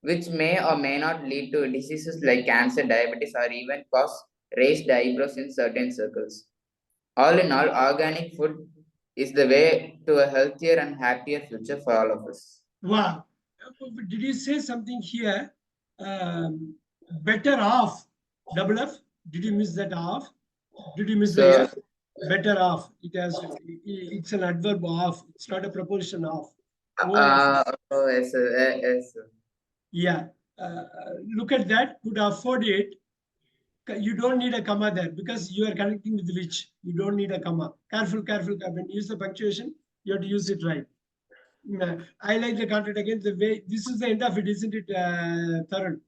which may or may not lead to diseases like cancer, diabetes, or even cause raised eyebrows in certain circles. All in all, organic food is the way to a healthier and happier future for all of us. Wow. Did you say something here? Better off. Double F. Did you miss that off? Did you miss the So, F? Better off. It's an adverb of. It's not a proportion of. yes, sir, yes, sir. Yeah. Look at that. Could afford it. You don't need a comma there because you are connecting with which. You don't need a comma. Careful, careful, careful. Use the punctuation. You have to use it right. I like the content again. The way this is the end of it, isn't it, Tarun?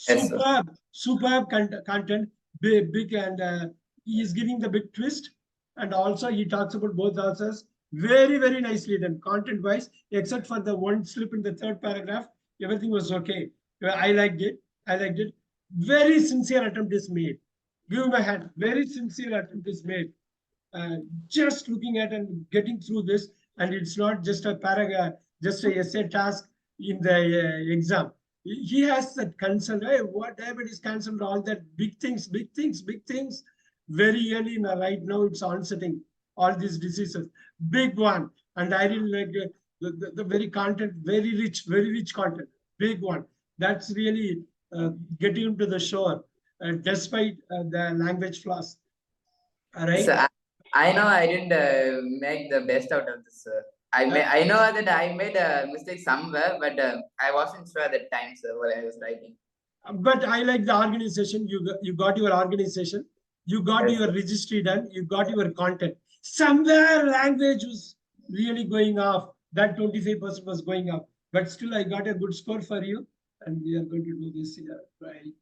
Yes, sir. Superb content, big, and he is giving the big twist. And also, he talks about both authors very, very nicely done, content-wise, except for the one slip in the third paragraph. Everything was okay. I liked it. I liked it. Very sincere attempt is made. Give my hand. Very sincere attempt is made. Just looking at and getting through this, and it's not just a paragraph, just a essay task in the exam. He has that concern. Hey, what diabetes cancelled? All that big things, big things, big things. Very early in right now, it's onsetting all these diseases. Big one, and I really like the very content, very rich content. Big one. That's really getting into the shore, despite the language flaws. All right. So I know I didn't make the best out of this. I know that I made a mistake somewhere, but I wasn't sure at the time, sir, what I was writing. But I like the organization. You got your organization. You got Yes. your registry done. You got your content. Somewhere language was really going off. That 25% was going up. But still, I got a good score for you. And we are going to do this here. Right.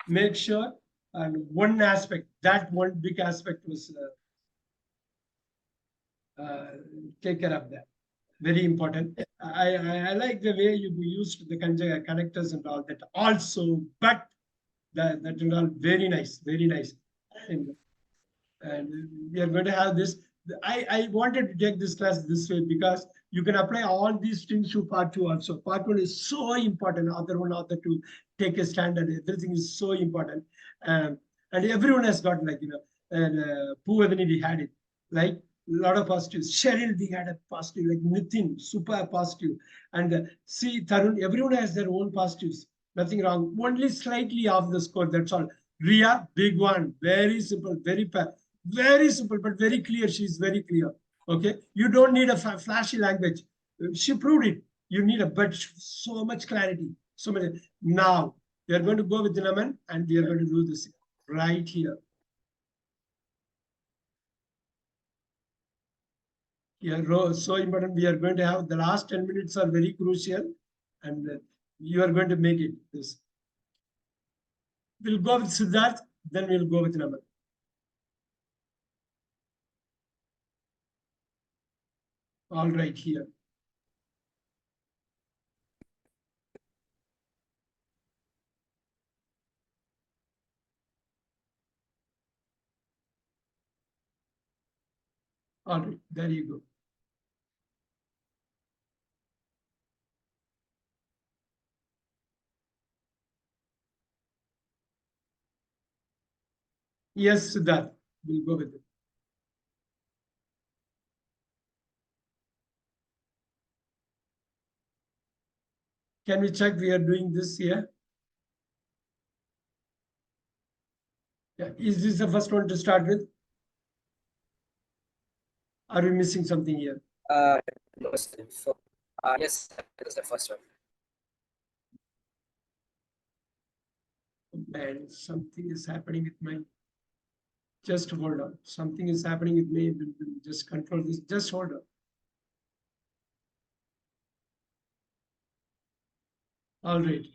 Make sure. And one aspect, that one big aspect was take care of that. Very important. I like the way you used the connectors and all that also, but that is all very nice, very nice. And we are going to have this. I wanted to take this class this way because you can apply all these things to part two also. Part one is so important. Other one, other two, take a standard. Everything is so important. And everyone has got like, and Puvadini, we had it. Like a lot of positives. Cheryl, we had a positive, like Nitin, super positive. And see, Tarun, everyone has their own positives. Nothing wrong. Only slightly off the score, that's all. Ria, big one. Very simple, very simple, but very clear. She's very clear. Okay. You don't need a flashy language. She proved it. You need a, but so much clarity. So many. Now, we are going to go with Naman and we are going to do this right here. Yeah, so important. We are going to have the last 10 minutes are very crucial and you are going to make it. This. We'll go with Siddharth, then we'll go with Naman. All right, here. All right, there you go. Yes, Siddharth, we'll go with it. Can we check we are doing this here? Yeah. Is this the first one to start with? Are we missing something here? Yes, that is the first one. And something is happening with my. Just hold on. Something is happening with me. We'll just control this. Just hold on. All right.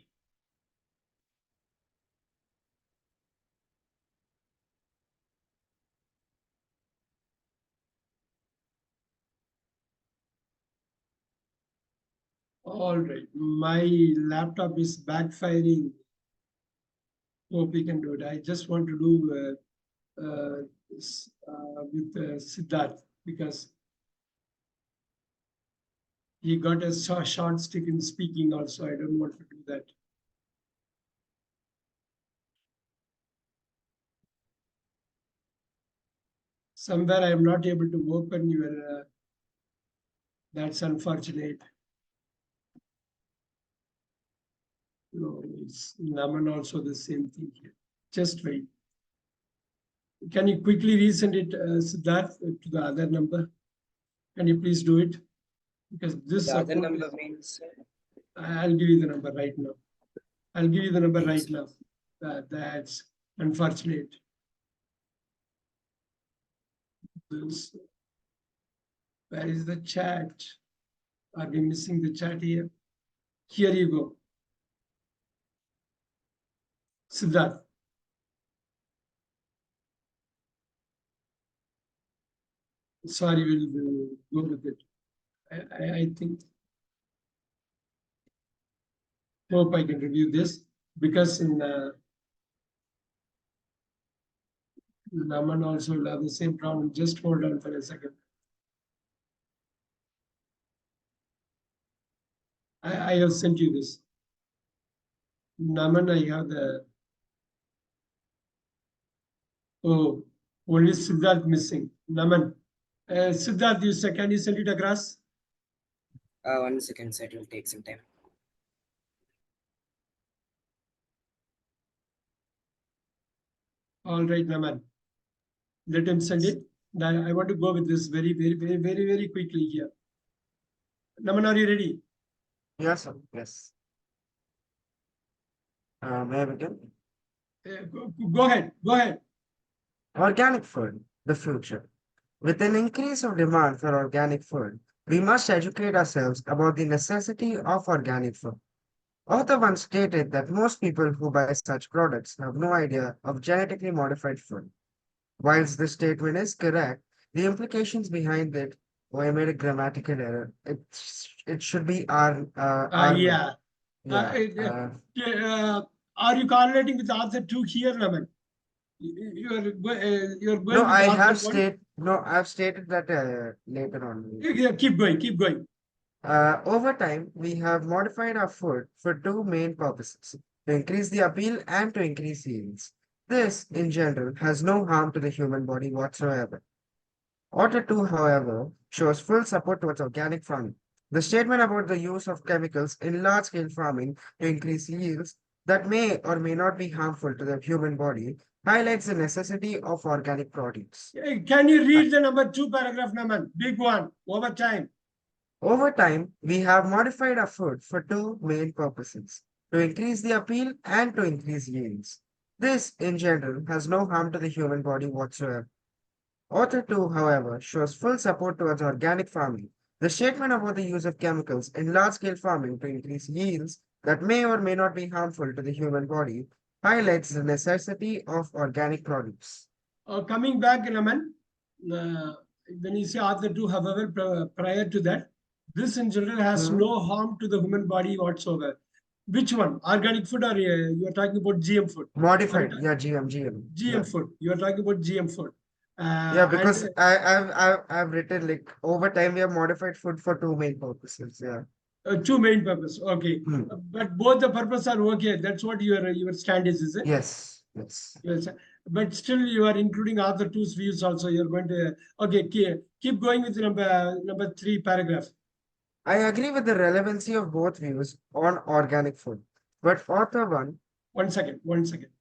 All right. My laptop is backfiring. Hope we can do it. I just want to do with Siddharth because he got a short stick in speaking also. I don't want to do that. Somewhere I am not able to open your, that's unfortunate. No, it's Naman also the same thing here. Just wait. Can you quickly resend it, Siddharth, to the other number? Can you please do it? Because this The other number means I'll give you the number right now. I'll give you the number right now. That's unfortunate. This, where is the chat? Are we missing the chat here? Here you go. Siddharth. Sorry, we'll go with it. I think. Hope I can review this because in Naman also will have the same problem. Just hold on for a second. I have sent you this. Naman, I have the. Oh, only Siddharth missing. Naman. Siddharth, can you send it across? 1 second, so it will take some time. All right, Naman. Let him send it. Then I want to go with this very quickly here. Naman, are you ready? Yes, sir. Yes. May I begin? Go ahead. Go ahead. Organic food, the future. With an increase of demand for organic food, we must educate ourselves about the necessity of organic food. Author once stated that most people who buy such products have no idea of genetically modified food. Whilst this statement is correct, the implications behind it, oh, I made a grammatical error. It should be armor. Yeah. Yeah. Are you correlating with author 2 here, Naman? You're No, going with I author have 1? no, I've stated that later on. Yeah, keep going, keep going. Over time, we have modified our food for two main purposes: to increase the appeal and to increase yields. This, in general, has no harm to the human body whatsoever. Author 2, however, shows full support towards organic farming. The statement about the use of chemicals in large-scale farming to increase yields that may or may not be harmful to the human body highlights the necessity of organic produce. Can you read the number 2 paragraph, Naman? Big one, over time. Over time, we have modified our food for two main purposes: to increase the appeal and to increase yields. This, in general, has no harm to the human body whatsoever. Author 2, however, shows full support towards organic farming. The statement about the use of chemicals in large-scale farming to increase yields that may or may not be harmful to the human body highlights the necessity of organic produce. Coming back, Naman, when you say author 2, however, prior to that, this in general has Mhm. no harm to the human body whatsoever. Which one? Organic food, or you are talking about GM food? Modified, yeah, GM. GM Yeah. food. You are talking about GM food. Yeah, because And I've written like over time we have modified food for two main purposes. Yeah. two main purpose. Okay, Hmm. but both the purpose are okay. That's what your stand is it? Yes. Yes. Yes, but still you are including other two's views also. You're going to okay. Keep going with number 3 paragraph. I agree with the relevancy of both views on organic food, but author one, 1 second. 1 second.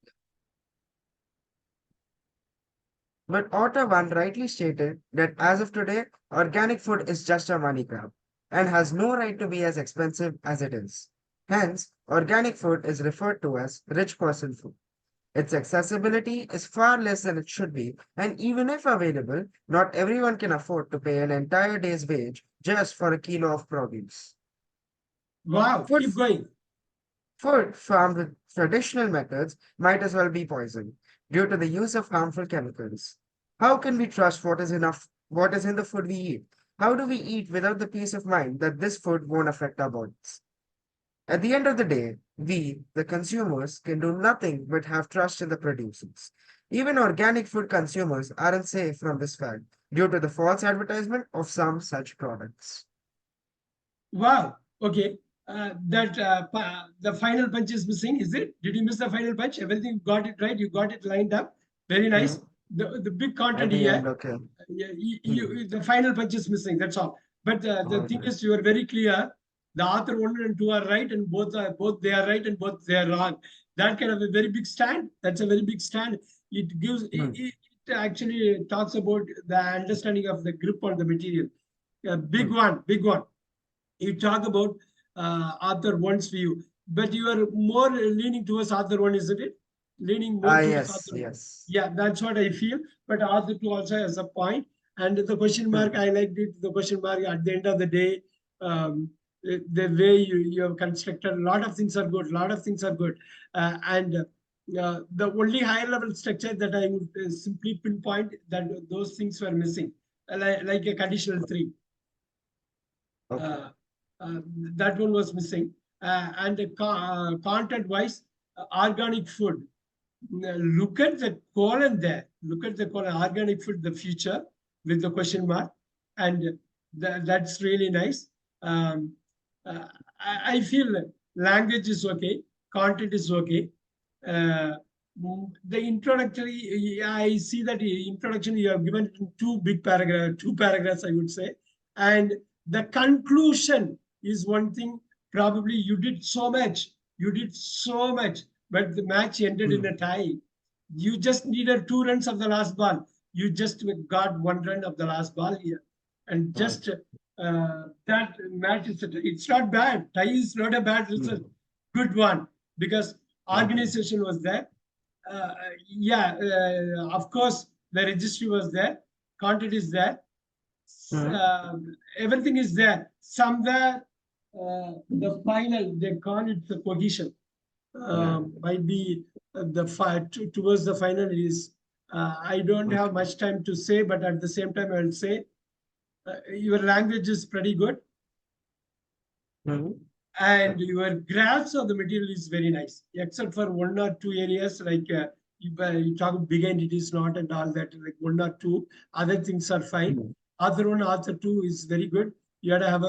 but author one rightly stated that as of today, organic food is just a money grab and has no right to be as expensive as it is. Hence, organic food is referred to as rich person food. Its accessibility is far less than it should be, and even if available, not everyone can afford to pay an entire day's wage just for a kilo of produce. Wow. Food, Keep going. food farmed with traditional methods might as well be poisoned due to the use of harmful chemicals. How can we trust what is in the food we eat? How do we eat without the peace of mind that this food won't affect our bodies? At the end of the day, we, the consumers, can do nothing but have trust in the producers. Even organic food consumers aren't safe from this fact due to the false advertisement of some such products. Wow. Okay. The final punch is missing, is it? Did you miss the final punch? Everything you got it right. You got it lined up. Very nice. Mhm. The big At content the here. end, okay. The final punch is missing. That's all. But the thing Alright. is, you are very clear. The author 1 and 2 are right, and both they are right and both they are wrong. That kind of a very big stand. That's a very big stand. It gives it actually talks about the understanding of the grip on the material. Big one, big one. You talk about author 1's view, but you are more leaning towards author 1, isn't it? Leaning more towards Yes, author 1. yes. Yeah, that's what I feel. But author 2 also has a point. And the question mark, I liked it. The question mark at the end of the day, the way you have constructed, a lot of things are good. A lot of things are good. The only higher level structure that I would simply pinpoint that those things were missing, like a conditional 3. Okay. Uh, that one was missing. And content wise, organic food. Look at the colon there. Look at the colon, organic food, the future with the question mark. And that's really nice. I feel language is okay, content is okay. The introductory, I see that introduction you have given two paragraphs, I would say. And the conclusion is one thing. Probably you did so much, but the match ended in a tie. You just needed 2 runs of the last ball. You just got 1 run of the last ball here. And just that matches it. It's not bad. Thai is not a bad result. Good one, because organization was there. Yeah, of course, the registry was there. Content is there. Everything is there. Somewhere, the final, they call it the cohesion. Might be the towards the final is. I don't have much time to say, but at the same time, I will say your language is pretty good. And your grasp of the material is very nice, except for one or two areas like you talk big entities not and all that, like one or two other things are fine. Author one, author two is very good. You had to have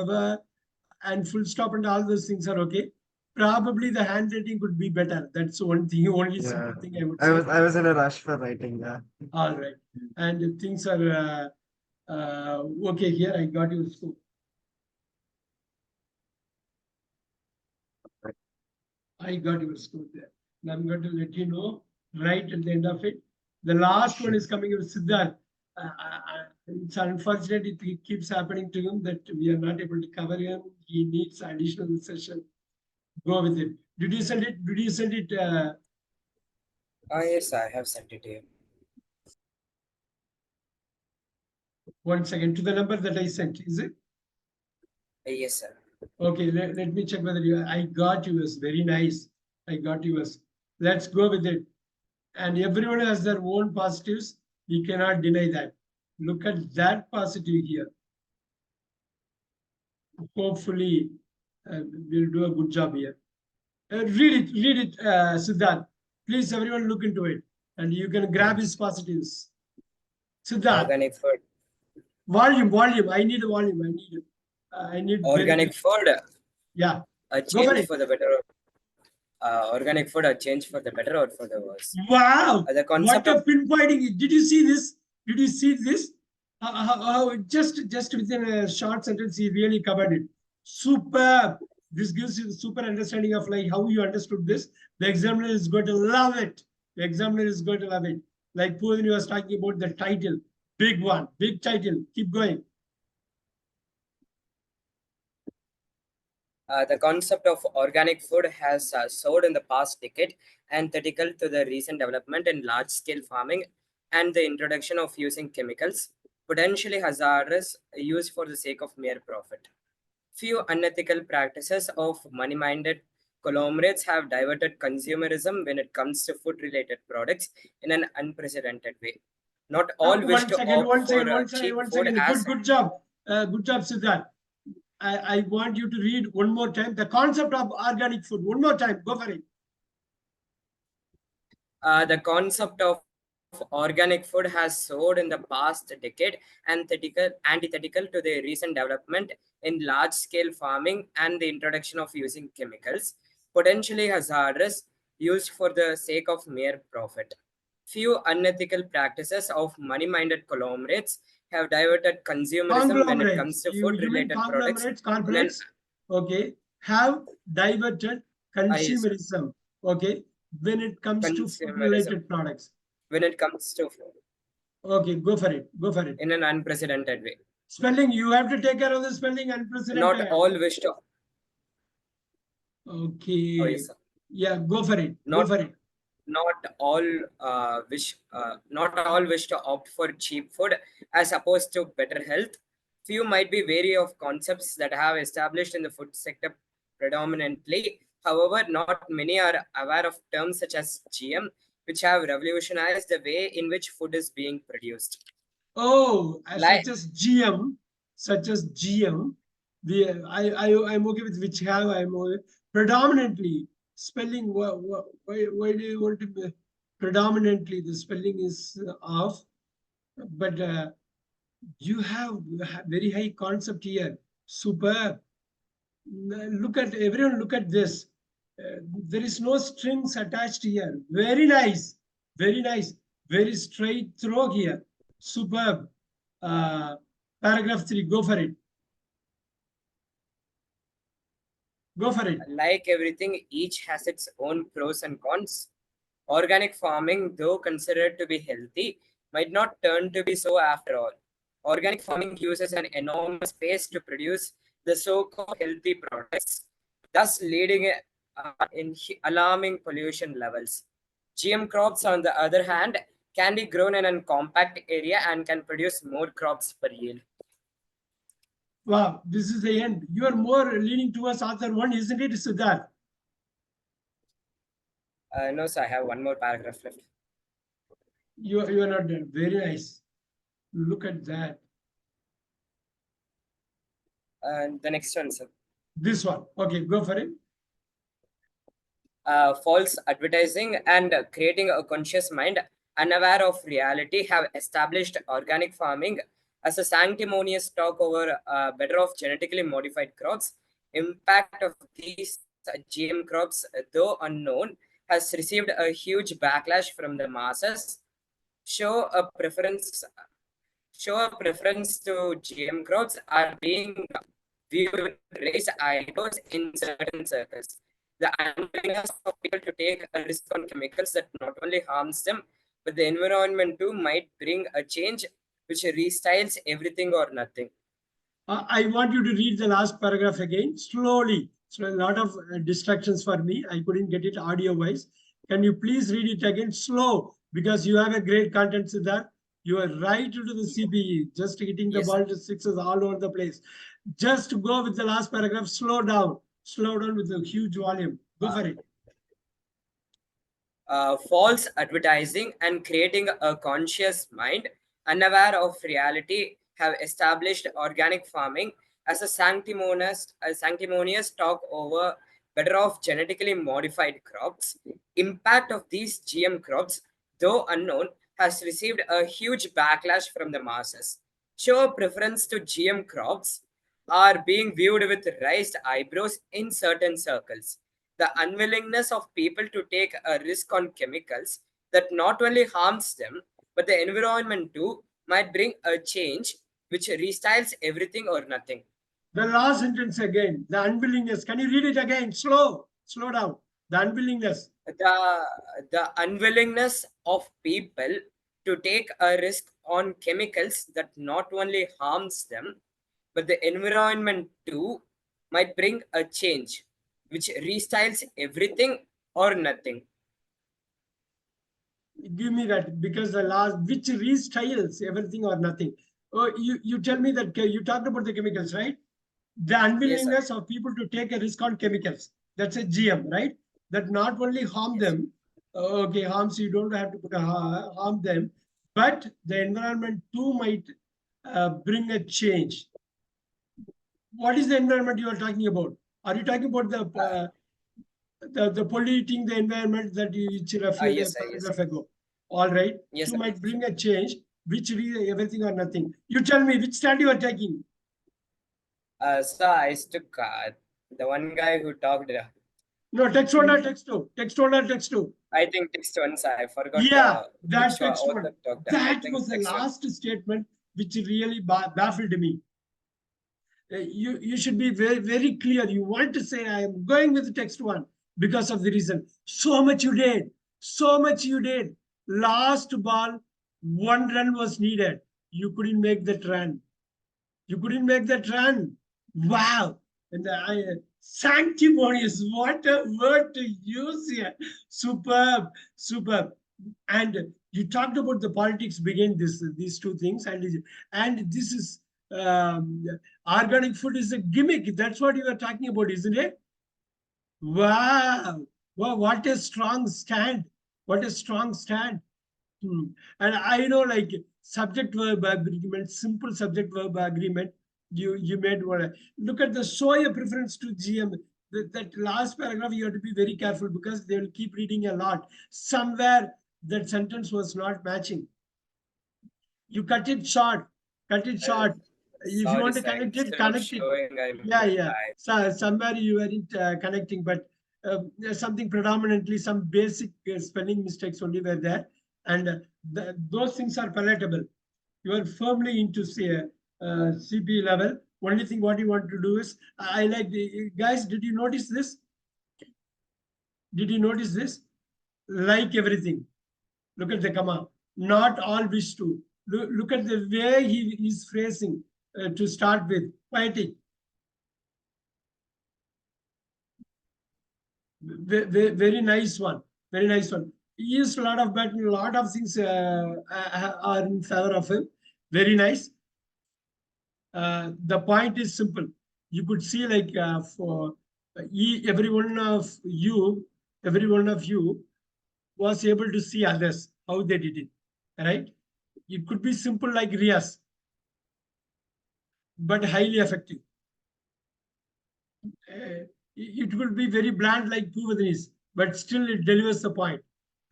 and full stop and all those things are okay. Probably the handwriting could be better. That's one thing, only simple thing I would say. I was in a rush for writing that. All right, and things are okay here. I got your score. I got your score there. And I'm going to let you know right at the end of it. The last one is coming with Siddharth. It's unfortunate it keeps happening to him that we are not able to cover him. He needs additional session. Go with it. Did you send it? Did you send it? Yes, I have sent it to you. 1 second. To the number that I sent, is it? Yes, sir. Okay, let me check whether you. I got yours. Very nice. I got yours. Let's go with it. And everyone has their own positives. We cannot deny that. Look at that positive here. Hopefully, we'll do a good job here. Read it, Siddharth. Please, everyone look into it. And you can grab his positives. Siddharth. Organic food. Volume. I need a volume. I need organic food. Yeah. A change for the better. Organic food, a change for the better or for the worse. Wow. The concept what a pinpointing. Did you see this? Did you see this? How just within a short sentence, he really covered it. Superb. This gives you the super understanding of like how you understood this. The examiner is going to love it. The examiner is going to love it. Like Poojan was talking about the title. Big one. Big title. Keep going. The concept of organic food has soared in the past decade, antithetical to the recent development in large-scale farming and the introduction of using chemicals, potentially hazardous, used for the sake of mere profit. Few unethical practices of money-minded conglomerates have diverted consumerism when it comes to food-related products in an unprecedented way. Not all wish to opt for cheap food as... Good job. Good job, Siddharth. I want you to read one more time the concept of organic food. One more time. Go for it. The concept of organic food has soared in the past decade, antithetical to the recent development in large-scale farming and the introduction of using chemicals, potentially hazardous, used for the sake of mere profit. Few unethical practices of money-minded conglomerates have diverted consumerism when it comes to food-related products. Corporates, okay, have diverted consumerism, okay, when it comes to food-related products. When it comes to food. Okay, go for it. Go for it. In an unprecedented way. Spelling, you have to take care of the spelling. Unprecedented. Not all wish to. Okay. Oh, yes, sir. Yeah, go for it. Go for it. Not all wish to opt for cheap food as opposed to better health. Few might be wary of concepts that have established in the food sector predominantly. However, not many are aware of terms such as GM, which have revolutionized the way in which food is being produced. Oh, such as GM. I'm okay with which have. I'm okay. Predominantly. Spelling, why do you want to be predominantly? The spelling is off, but you have very high concept here. Superb. Look at everyone. Look at this. There is no strings attached here. Very nice. Very nice. Very straight throw here. Superb. Paragraph 3. Go for it. Go for it. Like everything, each has its own pros and cons. Organic farming, though considered to be healthy, might not turn to be so after all. organic farming uses an enormous space to produce the so-called healthy products, thus leading in alarming pollution levels. GM crops, on the other hand, can be grown in a compact area and can produce more crops per yield. Wow, this is the end. You are more leaning towards author one, isn't it, Siddharth? No, sir, I have one more paragraph left. You are not done. Very nice. Look at that. The next one, sir. This one. Okay, go for it. False advertising and creating a conscious mind unaware of reality have established organic farming as a sanctimonious talk over better of genetically modified crops. Impact of these GM crops, though unknown, has received a huge backlash from the masses. Show a preference to GM crops are being viewed with raised eyebrows in certain circles. The unwillingness of people to take a risk on chemicals that not only harms them, but the environment too might bring a change which restyles everything or nothing. I want you to read the last paragraph again slowly. So a lot of distractions for me. I couldn't get it audio wise. Can you please read it again slow? Because you have a great content, Siddharth. You are right into the CPE, just hitting the Yes, ball to sixes all over the place. Just go with the last paragraph. Slow down with a huge volume. Go for it. False advertising and creating a conscious mind unaware of reality have established organic farming as a sanctimonious talk over better off genetically modified crops. Impact of these GM crops, though unknown, has received a huge backlash from the masses. Show a preference to GM crops are being viewed with raised eyebrows in certain circles. The unwillingness of people to take a risk on chemicals that not only harms them, but the environment too might bring a change which restyles everything or nothing. The last sentence again, the unwillingness. Can you read it again? Slow down. The unwillingness. The unwillingness of people to take a risk on chemicals that not only harms them, but the environment too might bring a change which restyles everything or nothing. Give me that, because the last, which restyles everything or nothing. Oh, you tell me that you talked about the chemicals, right? The unwillingness of people to take a risk on chemicals. That's a GM, right? That not only harm them, okay, harms, you don't have to put a harm them, but the environment too might bring a change. What is the environment you are talking about? Are you talking about the polluting the environment that you referred Yes, a yes. paragraph ago? All right. Yes, You sir. might bring a change, which everything or nothing. You tell me which stand you are taking. So I took the one guy who talked. No, text one or text two. Text one or text two. I think text one. I forgot Yeah, which that text one. author talked. I That think was the text one. last statement which really baffled me. You should be very clear. You want to say, I am going with the text one because of the reason. So much you did. So much you did. Last ball, one run was needed. You couldn't make that run. You couldn't make that run. Wow. And sanctimonious, what a word to use here. Superb, superb. And you talked about the politics behind these two things, and this is organic food is a gimmick. That's what you were talking about, isn't it? Wow. Wow, what a strong stand. What a strong stand. And I know, like, subject verb agreement, simple subject verb agreement. You made one. Look at the show a preference to GM. That last paragraph, you have to be very careful because they will keep reading a lot. Somewhere that sentence was not matching. You cut it short. Cut it short. If you want to connect it, connect it. Yeah. So somewhere you weren't connecting, but there's something predominantly some basic spelling mistakes only were there, and those things are palatable. You are firmly into CP level. Only thing what you want to do is, I like the guys. Did you notice this? Did you notice this? Like everything. Look at the comma. Not all wish to. Look at the way he is phrasing to start with. Poetic. Very nice one. Very nice one. He used a lot of, but a lot of things are in favor of him. Very nice. The point is simple. You could see like for every one of you was able to see others, how they did it, right? It could be simple like Rias, but highly effective. It could be very bland like Puvadini's, but still it delivers the point.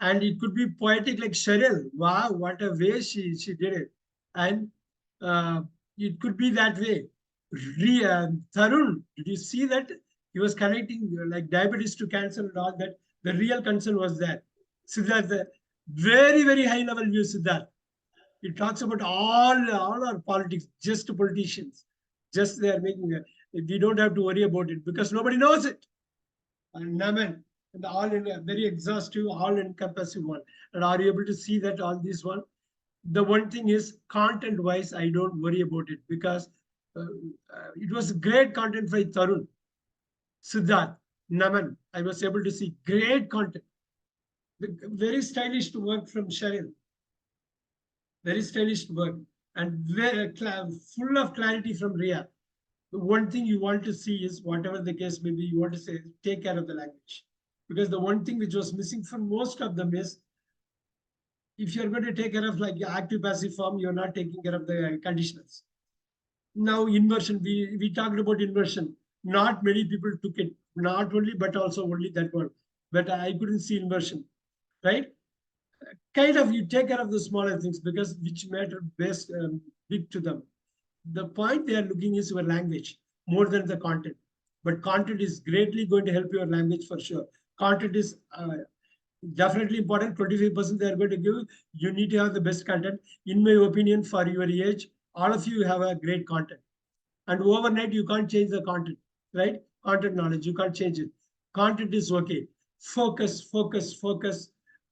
And it could be poetic like Cheryl. Wow, what a way she did it. And it could be that way. Tarun, did you see that? He was connecting like diabetes to cancer and all that. The real concern was that. Siddharth, very, very high level view, Siddharth. It talks about all our politics, just politicians. Just they are making we don't have to worry about it because nobody knows it. And Naman, and all in a very exhaustive, all encompassing one. And are you able to see that all this one? The one thing is content wise, I don't worry about it because it was great content by Tarun, Siddharth, Naman. I was able to see great content. Very stylish work from Cheryl. Very stylish work and very full of clarity from Ria. The one thing you want to see is whatever the case may be, you want to say, take care of the language. Because the one thing which was missing from most of them is if you're going to take care of like active passive form, you're not taking care of the conditionals. Now inversion, we talked about inversion. Not many people took it, not only, but also only that one. But I couldn't see inversion, right? Kind of you take care of the smaller things because which matter best big to them. The point they are looking is your language more than the content. But content is greatly going to help your language for sure. Content is definitely important. 25% they are going to give. You need to have the best content. In my opinion, for your age, all of you have a great content. And overnight, you can't change the content, right? Content knowledge, you can't change it. Content is okay. Focus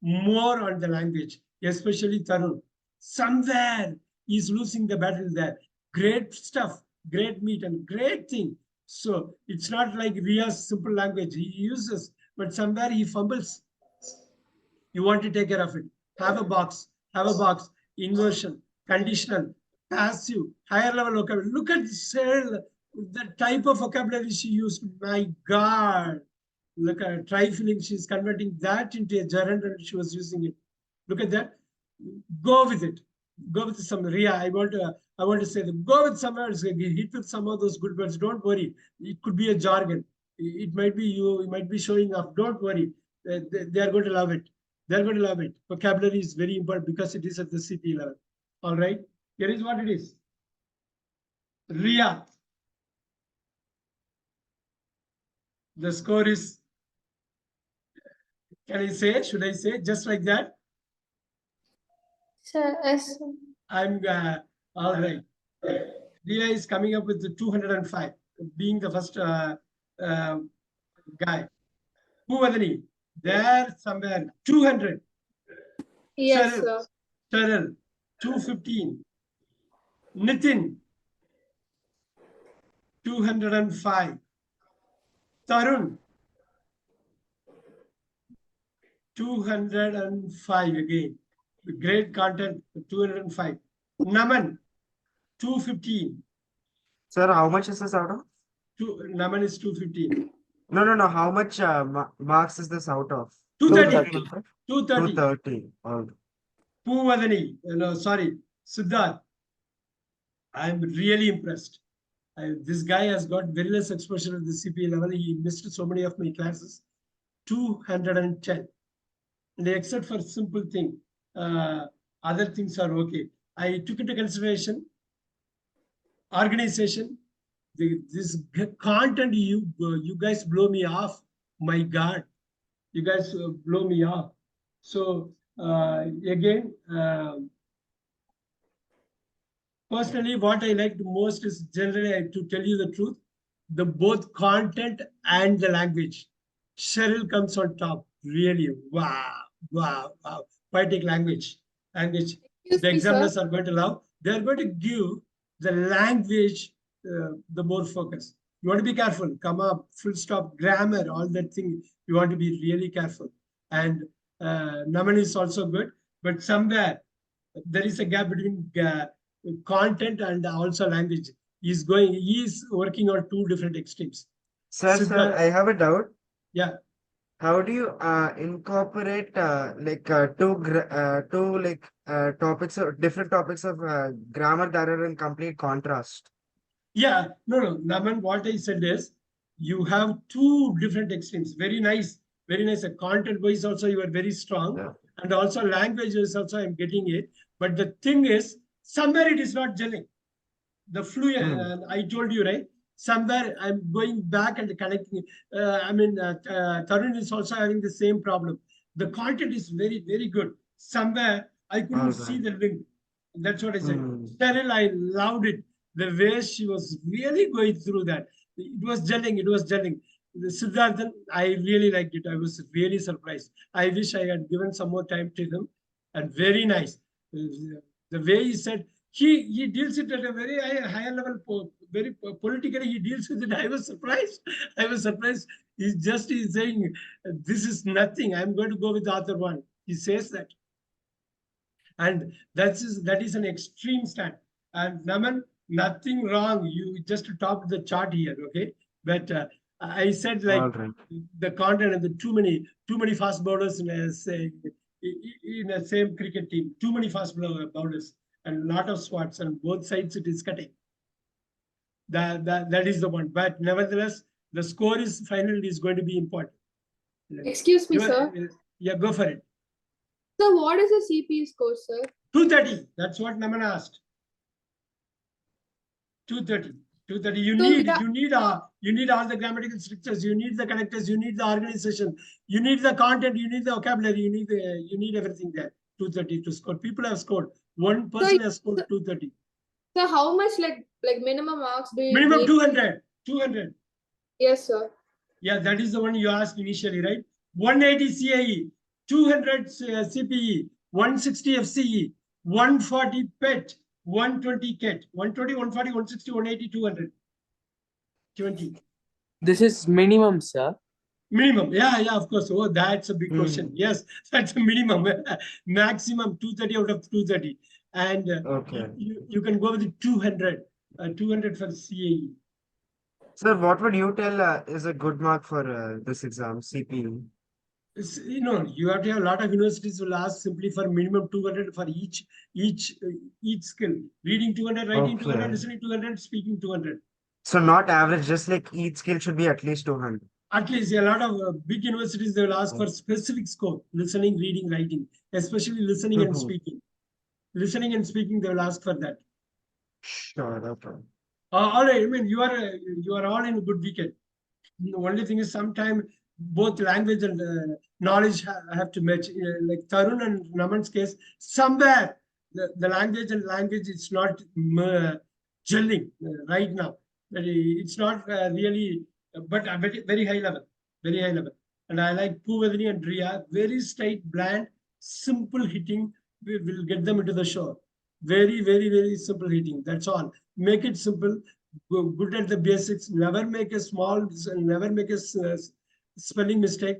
more on the language, especially Tarun. Somewhere he's losing the battle there. Great stuff, great meat and great thing. So it's not like Ria's simple language he uses, but somewhere he fumbles. You want to take care of it. Have a box, inversion, conditional, passive, higher level vocabulary. Look at the type of vocabulary she used. My God. Look at trifling. She's converting that into a gerund and she was using it. Look at that. Go with it. Go with some Ria. I want to say that. Go with some words. Hit with some of those good words. Don't worry. It could be a jargon. It might be you might be showing off. Don't worry. They are going to love it. They're going to love it. Vocabulary is very important because it is at the CPE level. All right. Here is what it is. Ria. The score is, can I say, should I say just like that? Sir, yes. I'm all right. Ria is coming up with the 205, being the first guy. Puvadini, there somewhere, 200. Yes, Cheryl, sir. Cheryl, 215. Nitin, 205. Tarun, 205 again. Great content, 205. Naman, 215. Sir, how much is this out of? Naman is 215. No. How much marks is this out of? 230. 230. 230. All right. Puvadini, no, sorry, Siddharth. I'm really impressed. This guy has got very less exposure at the CPA level. He missed so many of my classes. 210. And except for simple thing, other things are okay. I took into consideration organization. This content, you guys blow me off. My God, you guys blow me off. So again, personally, what I like most is generally, to tell you the truth, the both content and the language. Cheryl comes on top. Really, wow. Poetic language. Excuse the me, sir. examiners are going to love. They are going to give the language the more focus. You want to be careful. Come up, full stop, grammar, all that thing. You want to be really careful. And Naman is also good, but somewhere there is a gap between content and also language. He is working on two different extremes. Sir, Siddharth, I have a doubt. yeah. How do you incorporate two topics or different topics of grammar that are in complete contrast? Yeah, no. Naman, what I said is you have two different extremes. Very nice, very nice. Content wise also you are very strong. Yeah. And also language is also I'm getting it. But the thing is, somewhere it is not gelling. The fluent, I told you, right? Somewhere I'm going back and connecting. Tarun is also having the same problem. The content is very, very good. Somewhere I couldn't see Alright. the link. That's what I said. Hmm. Cheryl, I loved it. The way she was really going through that. It was gelling. It was gelling. The Siddharthan, I really liked it. I was really surprised. I wish I had given some more time to him. And very nice. The way he said, he deals it at a very higher level, very politically he deals with it. I was surprised. I was surprised. He's saying, this is nothing. I'm going to go with the other one. He says that. And that is an extreme stand. And Naman, nothing wrong. You just topped the chart here, okay? But I said like Alright. the content and the too many fast bowlers in a same cricket team. Too many fast bowlers and a lot of swats on both sides. It is cutting. That is the one. But nevertheless, the score is finally is going to be important. Excuse me, sir. Yeah, go for it. So what is the CPE score, sir? 230. That's what Naman asked. 230. 230. You need all the grammatical structures. You need the connectors. You need the organization. You need the content. You need the vocabulary. You need everything there. 230 to score. People have scored. One person has scored 230. So how much like minimum marks do you Minimum need? 200. 200. Yes, sir. Yeah, that is the one you asked initially, right? 180 CAE, 200 CPE, 160 FCE, 140 PET, 120 KET, 120, 140, 160, 180, 200. 20. This is minimum, sir. Minimum. Yeah, of course. Oh, that's a big question. Yes, that's a minimum. Maximum 230 out of 230. And Okay. you can go with 200. 200 for CAE. Sir, what would you tell is a good mark for this exam, CPE? You have to have a lot of universities will ask simply for minimum 200 for each skill. Reading 200, writing 200, Okay. listening 200, speaking 200. So not average, just like each skill should be at least 200. At least a lot of big universities, they will ask for specific score, listening, reading, writing, especially listening and speaking. Listening and speaking, they will ask for that. Sure, okay. All right, I mean, you are all in a good weekend. The only thing is sometimes both language and knowledge have to match. Like Tarun and Naman's case, somewhere the language is not gelling right now. It's not really, but very, very high level, very high level. And I like Puvadini and Riya, very straight, bland, simple hitting. We will get them into the show. Very, very, very simple hitting. That's all. Make it simple. Go good at the basics. Never make a spelling mistake.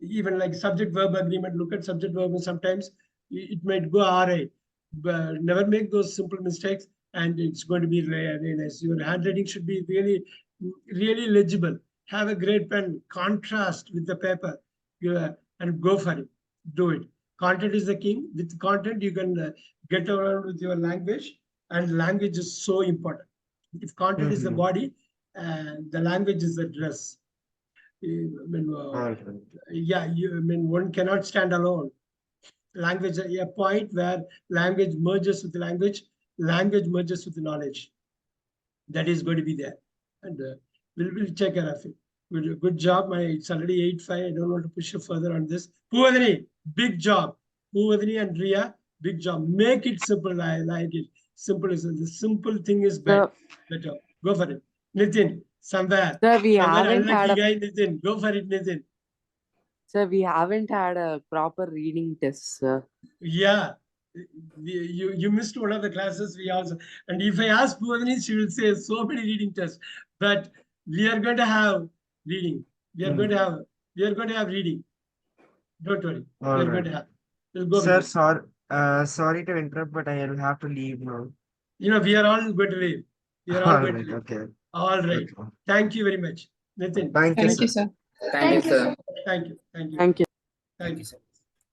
Even like subject verb agreement. Look at subject verb. Sometimes it might go RA. But never make those simple mistakes, and it's going to be very nice. Your handwriting should be really, really legible. Have a great pen. Contrast with the paper. And go for it. Do it. Content is the king. With content, you can get around with your language, and language is so important. If content is the body, the language is the dress. One cannot stand alone. Language, a point where language merges with language merges with knowledge. That is going to be there, and we'll take care of it. Good job. It's already 8:05. I don't want to push you further on this. Puvadini, big job. Puvadini and Riya, big job. Make it simple. I like it. Simple is the simple thing is better. Go for it. Nitin, somewhere. Sir, we haven't unlucky had a guy, Nitin. Go for it, Nitin. sir, we haven't had a proper reading test, sir. Yeah. you missed one of the classes. We also, and if I ask Bhuvanini, she will say so many reading tests. But we are going to have reading. We are going to have reading. Don't worry. All we are going right. to have. We'll go Sir, with it. sorry to interrupt, but I will have to leave now. We are all going to leave. We are all All going right, to leave. okay. All right. Okay. Thank you very much. Nitin. Thank you, Thank you, sir. sir. Thank you, sir. Thank you. Thank you. Thank you. Thank Thank you. you, sir.